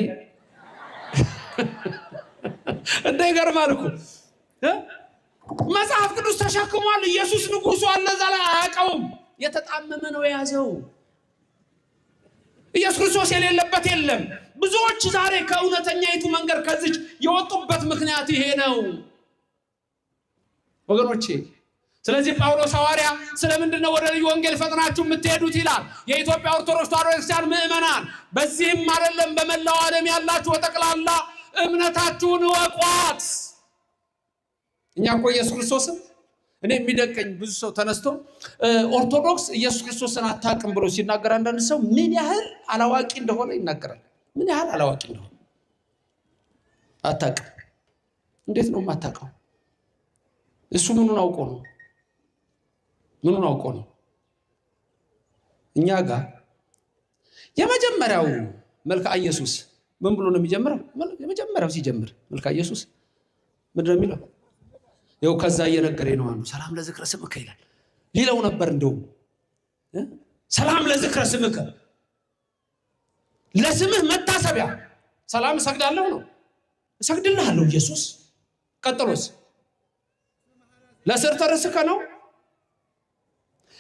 እንደገርማል እኮ መጽሐፍ ቅዱስ ተሸክሟል ኢየሱስ ንጉሱ አለ ዛላ አያውቀውም የተጣመመ ነው የያዘው ኢየሱስ ክርስቶስ የሌለበት የለም ብዙዎች ዛሬ ከእውነተኛይቱ መንገድ ከዚች የወጡበት ምክንያት ይሄ ነው ወገኖቼ ስለዚህ ጳውሎስ ሐዋርያ ስለምንድነው ወደ ልዩ ወንጌል ፈጥናችሁ የምትሄዱት ይላል የኢትዮጵያ ኦርቶዶክስ ተዋሕዶ ቤተክርስቲያን ምእመናን በዚህም አይደለም በመላው ዓለም ያላችሁ ወጠቅላላ እምነታችሁን ወቋት እኛ እኮ ኢየሱስ ክርስቶስን እኔ የሚደንቀኝ ብዙ ሰው ተነስቶ ኦርቶዶክስ ኢየሱስ ክርስቶስን አታውቅም ብሎ ሲናገር አንዳንድ ሰው ምን ያህል አላዋቂ እንደሆነ ይናገራል ምን ያህል አላዋቂ እንደሆነ አታውቅም እንዴት ነው የማታውቀው? እሱ ምኑን አውቆ ነው? ምኑን አውቆ ነው? እኛ ጋር የመጀመሪያው መልክዓ ኢየሱስ ምን ብሎ ነው የሚጀምረው? የመጀመሪያው ሲጀምር መልክዓ ኢየሱስ ምንድን ነው የሚለው? ይኸው ከዛ እየነገረኝ ነው አንዱ ሰላም ለዝክረ ስምከ ይላል። ሊለው ነበር እንደውም ሰላም ለዝክረ ስምከ፣ ለስምህ መታሰቢያ ሰላም እሰግዳለሁ ነው። እሰግድልሃለሁ ኢየሱስ። ቀጥሎስ ለስርተ ርእስከ ነው።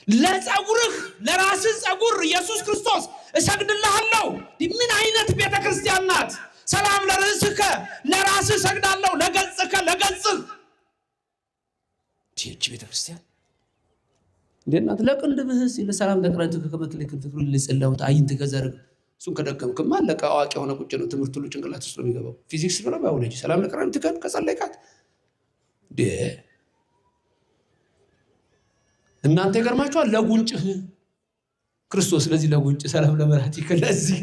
ለጸጉርህ ለራስህ ጸጉር ኢየሱስ ክርስቶስ እሰግድልሃለሁ። ምን አይነት ቤተክርስቲያን ናት? ሰላም ለርእስከ፣ ለራስህ እሰግዳለሁ፣ ለገጽከ ለገጽህ። እቺ ቤተክርስቲያን እንደናት ለቅንድብህ ሲል ሰላም ለቅረንትከ ከመክለክ ፍቅሩ ለጸላው አይንት ከዘርግ እሱን ከደገምክማ አለቀ። አዋቂ የሆነ ቁጭ ነው ትምህርት ሁሉ ጭንቅላት ውስጥ ነው የሚገባው። ፊዚክስ ነው ባዮሎጂ። ሰላም ለቅረንትከ ከጸለይካት እናንተ ይገርማችኋል። ለጉንጭህ ክርስቶስ ለዚህ ለጉንጭ ሰላም ለመራቲከ፣ ለዚህ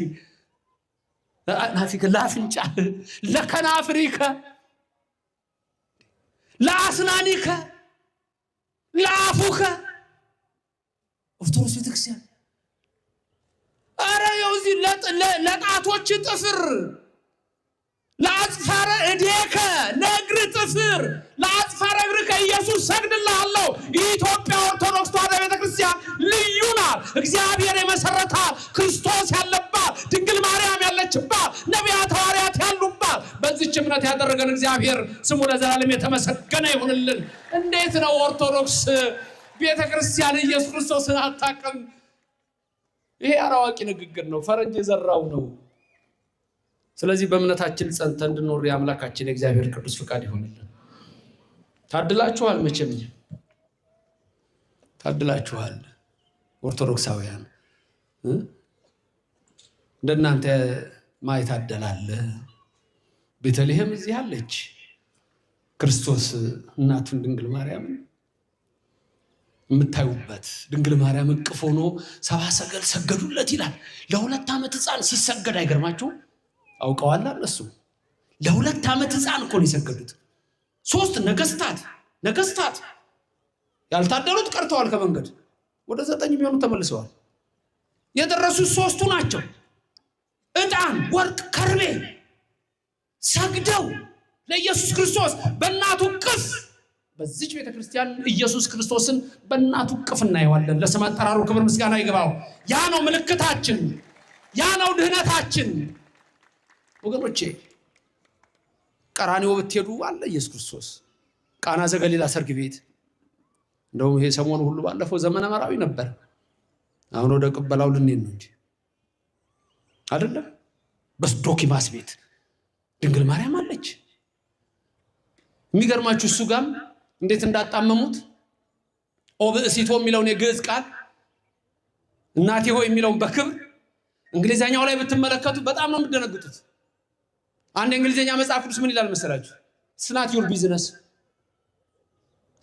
ለአናፊከ፣ ለአፍንጫ፣ ለከናፍሪከ፣ ለአስናኒከ፣ ለአፉከ ኦርቶዶክስ ቤተክርስቲያን አረ የውዚ ለጣቶች ጥፍር፣ ለአጽፋረ እዴከ፣ ለእግር ጥፍር፣ ለአጽፋረ እግርከ ኢየሱስ ሰግድልሃለሁ። የኢትዮጵያ ኦርቶዶክስ ተዋሕዶ ቤተክርስቲያን ልዩ ናት። እግዚአብሔር የመሰረታት ክርስቶስ ያለባት ድንግል ማርያም ያለችባት ነቢያት ሐዋርያት ያሉባት በዚህች እምነት ያደረገን እግዚአብሔር ስሙ ለዘላለም የተመሰገነ ይሁንልን። እንዴት ነው ኦርቶዶክስ ቤተክርስቲያን ኢየሱስ ክርስቶስን አታውቅም? ይሄ አራዋቂ ንግግር ነው፣ ፈረንጅ የዘራው ነው። ስለዚህ በእምነታችን ጸንተን እንድንኖር የአምላካችን የእግዚአብሔር ቅዱስ ፍቃድ ይሆንልን። ታድላችኋል፣ መቼም ታድላችኋል ኦርቶዶክሳውያን። እንደናንተ ማይታደላለ። ቤተልሔም እዚህ አለች። ክርስቶስ እናቱን ድንግል ማርያም የምታዩበት ድንግል ማርያም እቅፍ ሆኖ ሰብአ ሰገል ሰገዱለት ይላል። ለ2 ዓመት ሕፃን ሲሰገድ አይገርማችሁ? አውቀዋል እነሱ። ለ2 ዓመት ሕፃን እኮ ነው የሰገዱት። 3 ነገስታት ያልታደሉት ቀርተዋል። ከመንገድ ወደ 9 የሚሆኑ ተመልሰዋል። የደረሱት 3ቱ ናቸው። ዕጣን፣ ወርቅ፣ ከርቤ ሰግደው ለኢየሱስ ክርስቶስ በእናቱ እቅፍ። በዚች ቤተክርስቲያን ኢየሱስ ክርስቶስን በእናቱ እቅፍ እናየዋለን። ለስም አጠራሩ ክብር ምስጋና ይግባው። ያ ነው ምልክታችን፣ ያ ነው ድህነታችን። ወገኖቼ ቀራንዮ ብትሄዱ አለ ኢየሱስ ክርስቶስ። ቃና ዘገሊላ ሰርግ ቤት እንደውም ይሄ ሰሞኑ ሁሉ ባለፈው ዘመነ መራዊ ነበር። አሁን ወደ ቅበላው ልንሄድ ነው እንጂ አይደለም። በስዶኪማስ ቤት ድንግል ማርያም አለች። የሚገርማችሁ እሱ ጋም እንዴት እንዳጣመሙት ኦብእሲቶ የሚለውን የግዕዝ ቃል እናቴ ሆይ የሚለውን በክብር እንግሊዘኛው ላይ ብትመለከቱ በጣም ነው የምትደነግጡት። አንድ እንግሊዘኛ መጽሐፍ ቅዱስ ምን ይላል መሰላችሁ? ስናት ዩር ቢዝነስ፣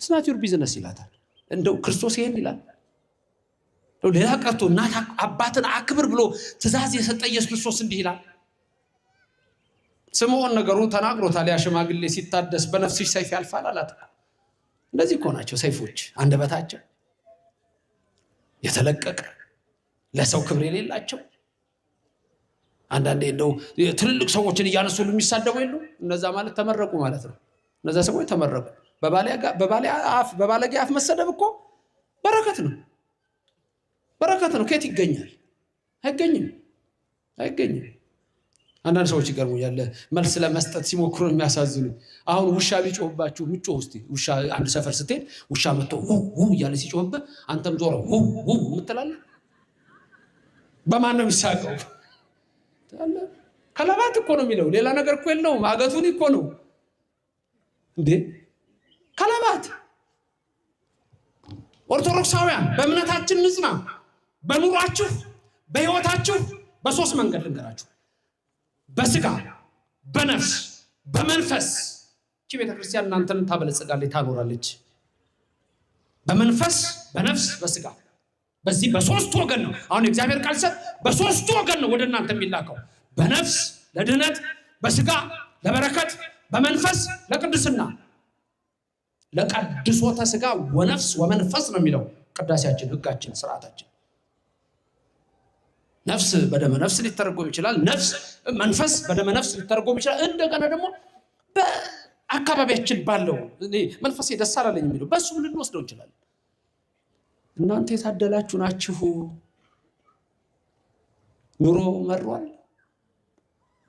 ስናት ዩር ቢዝነስ ይላታል። እንደው ክርስቶስ ይሄን ይላል። ሌላ ቀርቶ እናት አባትን አክብር ብሎ ትእዛዝ የሰጠ ኢየሱስ ክርስቶስ እንዲህ ይላል። ስምዖን ነገሩ ተናግሮታል። ያ ሽማግሌ ሲታደስ በነፍስሽ ሰይፍ ያልፋል አላት። እንደዚህ እኮ ናቸው ሰይፎች፣ አንደበታቸው የተለቀቀ ለሰው ክብር የሌላቸው። አንዳንዴ እንደው ትልልቅ ሰዎችን እያነሱ የሚሳደቡ የሉ። እነዛ ማለት ተመረቁ ማለት ነው። እነዛ ሰዎች ተመረቁ። በባለጌ አፍ መሰደብ እኮ በረከት ነው፣ በረከት ነው። ከየት ይገኛል? አይገኝም። አንዳንድ ሰዎች ይገርሙኛል መልስ ለመስጠት ሲሞክሩ የሚያሳዝኑ። አሁን ውሻ ቢጮህባችሁ ምጮህ እስቲ። ውሻ አንድ ሰፈር ስትሄድ ውሻ መጥቶ ው እያለ ሲጮህብህ አንተም ዞረ ው የምትላለህ። በማን ነው የሚሳቀው? ከለባት እኮ ነው የሚለው፣ ሌላ ነገር እኮ የለውም። አገቱን እኮ ነው እንዴ ከለባት። ኦርቶዶክሳውያን በእምነታችን ንጽና። በኑሯችሁ በህይወታችሁ በ3 መንገድ ልንገራችሁ። በስጋ በነፍስ በመንፈስ። እቺ ቤተክርስቲያን እናንተን ታበለጽጋለች፣ ታኖራለች። በመንፈስ በነፍስ በስጋ። በዚህ በ3 ወገን ነው። አሁን የእግዚአብሔር ቃል ሰጥ በ3 ወገን ነው ወደ እናንተ የሚላከው። በነፍስ ለድህነት፣ በስጋ ለበረከት፣ በመንፈስ ለቅድስና ለቀድሶተ ሥጋ ወነፍስ ወመንፈስ ነው የሚለው ቅዳሴያችን፣ ሕጋችን፣ ስርዓታችን። ነፍስ በደመ ነፍስ ሊተረጎም ይችላል። ነፍስ መንፈስ በደመ ነፍስ ሊተረጎም ይችላል። እንደገና ደግሞ በአካባቢያችን ባለው መንፈስ ደስ አላለኝ የሚለው በሱ ልንወስደው እንችላለን። እናንተ የታደላችሁ ናችሁ። ኑሮ መሯል።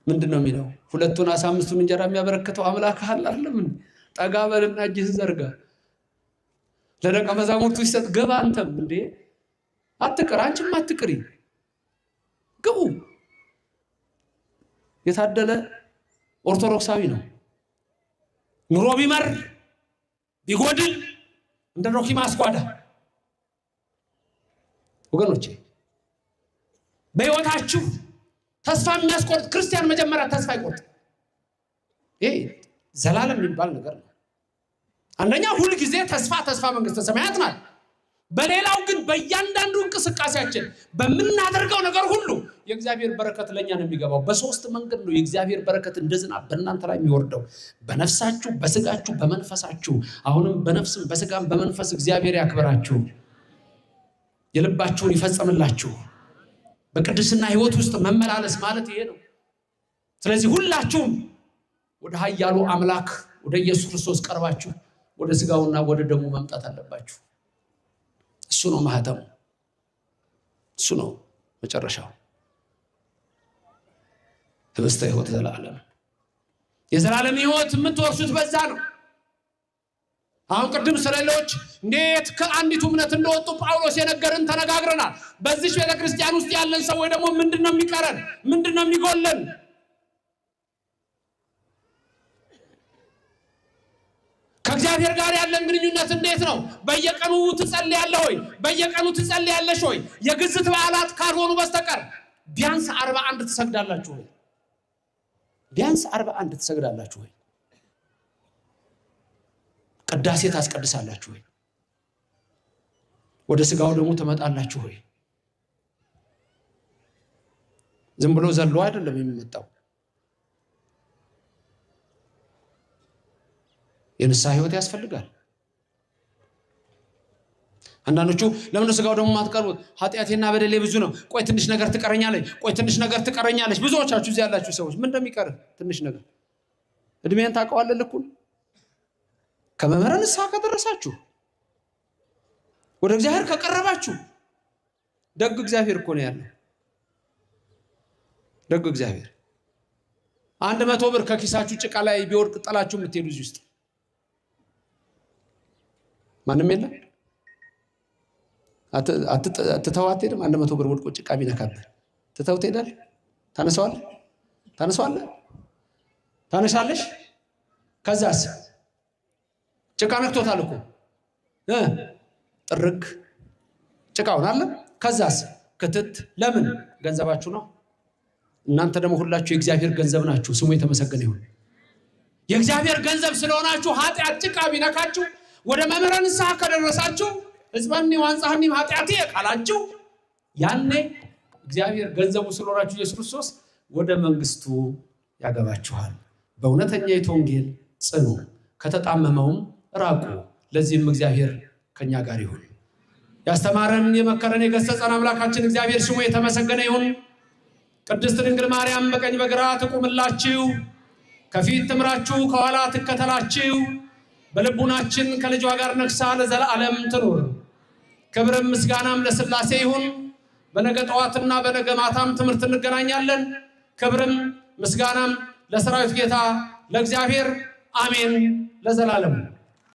ምንድነው የሚለው? 2 ዓሣ 5 እንጀራ የሚያበረክተው አምላክ አለ አይደለም? ጠጋ በልና እጅህን ዘርጋ ለደቀ መዛሙርቱ ሲሰጥ ገባ። አንተም እንዴ አትቅር፣ አንቺም አትቅሪ፣ ግቡ። የታደለ ኦርቶዶክሳዊ ነው። ኑሮ ቢመር ቢጎድል እንደ ዶኪማስ ጓዳ ወገኖቼ በሕይወታችሁ ተስፋ የሚያስቆርጥ ክርስቲያን መጀመሪያ ተስፋ ይቆርጥ። ይሄ ዘላለም የሚባል ነገር ነው። አንደኛ ሁሉ ጊዜ ተስፋ መንግስተ ሰማያት ናት። በሌላው ግን በእያንዳንዱ እንቅስቃሴያችን በመናደርገው ነገር ሁሉ የእግዚአብሔር በረከት ለኛ ነው የሚገባው። በሶስት መንገድ ነው የእግዚአብሔር በረከት እንደ ዝናብ በእናንተ ላይ የሚወርደው፣ በነፍሳችሁ፣ በስጋችሁ፣ በመንፈሳችሁ። አሁንም በነፍስም በስጋም በመንፈስ እግዚአብሔር ያክብራችሁ፣ የልባችሁን ይፈጽምላችሁ። በቅድስና ህይወት ውስጥ መመላለስ ማለት ይሄ ነው። ስለዚህ ሁላችሁም ወደ ኃያሉ አምላክ ወደ ኢየሱስ ክርስቶስ ቀርባችሁ ወደ ስጋውና ወደ ደሙ መምጣት አለባችሁ። እሱ ነው ማህተሙ፣ እሱ ነው መጨረሻው። ህብስተ ሕይወት ዘላለም፣ የዘላለም ህይወት የምትወርሱት በዛ ነው። አሁን ቅድም ስለሌሎች እንዴት ከአንዲቱ እምነት እንደወጡ ጳውሎስ የነገርን ተነጋግረናል። በዚህ ቤተክርስቲያን ውስጥ ያለን ሰዎች ደግሞ ምንድነው የሚቀረን? ምንድነው የሚጎለን? ከእግዚአብሔር ጋር ያለን ግንኙነት እንዴት ነው? በየቀኑ ትጸልያለህ ወይ? በየቀኑ ትጸልያለሽ ወይ? የግዝት በዓላት ካልሆኑ በስተቀር ቢያንስ 41 ትሰግዳላችሁ ወይ? ቢያንስ 41 ትሰግዳላችሁ ወይ? ቅዳሴ ታስቀድሳላችሁ ወይ? ወደ ስጋው ደግሞ ትመጣላችሁ ወይ? ዝም ብሎ ዘሎ አይደለም የሚመጣው። የንስሐ ህይወት ያስፈልጋል። አንዳንዶቹ ለምን ስጋው ደግሞ ማትቀርቡት? ኃጢአቴና በደሌ ብዙ ነው፣ ቆይ ትንሽ ነገር ትቀረኛለች፣ ቆይ ትንሽ ነገር ትቀረኛለች። ብዙዎቻችሁ እዚህ ያላችሁ ሰዎች ምን እንደሚቀር ትንሽ ነገር እድሜን ታውቀዋለህ ልኩን። ከመምህረ ንስሐ ከደረሳችሁ ወደ እግዚአብሔር ከቀረባችሁ ደግ እግዚአብሔር እኮ ነው ያለው። ደግ እግዚአብሔር 100 ብር ከኪሳችሁ ጭቃ ላይ ቢወድቅ ጥላችሁ የምትሄዱ እዚህ ውስጥ ማንም የለም። አትተው አትሄድም። 100 ብር ወድቆ ጭቃ ቢነካብህ ትተው ትሄዳለህ? ታነሳዋለህ? ታነሳለሽ? ከዛስ ጭቃ ነክቶታል እኮ ጥርግ ጭቃውን አለ። ከዛስ ክትት። ለምን? ገንዘባችሁ ነው። እናንተ ደግሞ ሁላችሁ የእግዚአብሔር ገንዘብ ናችሁ። ስሙ የተመሰገነ ይሁን። የእግዚአብሔር ገንዘብ ስለሆናችሁ ኃጢአት ጭቃ ቢነካችሁ ወደ መምህረ ንስሐ ከደረሳችሁ ሕዝበኒ ወአንጻሐኒ ኃጢአቴ ካላችሁ ያኔ እግዚአብሔር ገንዘቡ ስለሆናችሁ ኢየሱስ ክርስቶስ ወደ መንግስቱ ያገባችኋል። በእውነተኛይቱ ወንጌል ጽኑ፣ ከተጣመመውም ራቁ። ለዚህም እግዚአብሔር ከኛ ጋር ይሁን። ያስተማረን የመከረን የገሰጸን አምላካችን እግዚአብሔር ስሙ የተመሰገነ ይሁን። ቅድስት ድንግል ማርያም በቀኝ በግራ ትቁምላችሁ፣ ከፊት ትምራችሁ፣ ከኋላ ትከተላችሁ። በልቡናችን ከልጇ ጋር ነግሳ ለዘላለም ትኑር። ክብርም ምስጋናም ለሥላሴ ይሁን። በነገ ጠዋትና በነገ ማታም ትምህርት እንገናኛለን። ክብርም ምስጋናም ለሰራዊት ጌታ ለእግዚአብሔር አሜን ለዘላለም።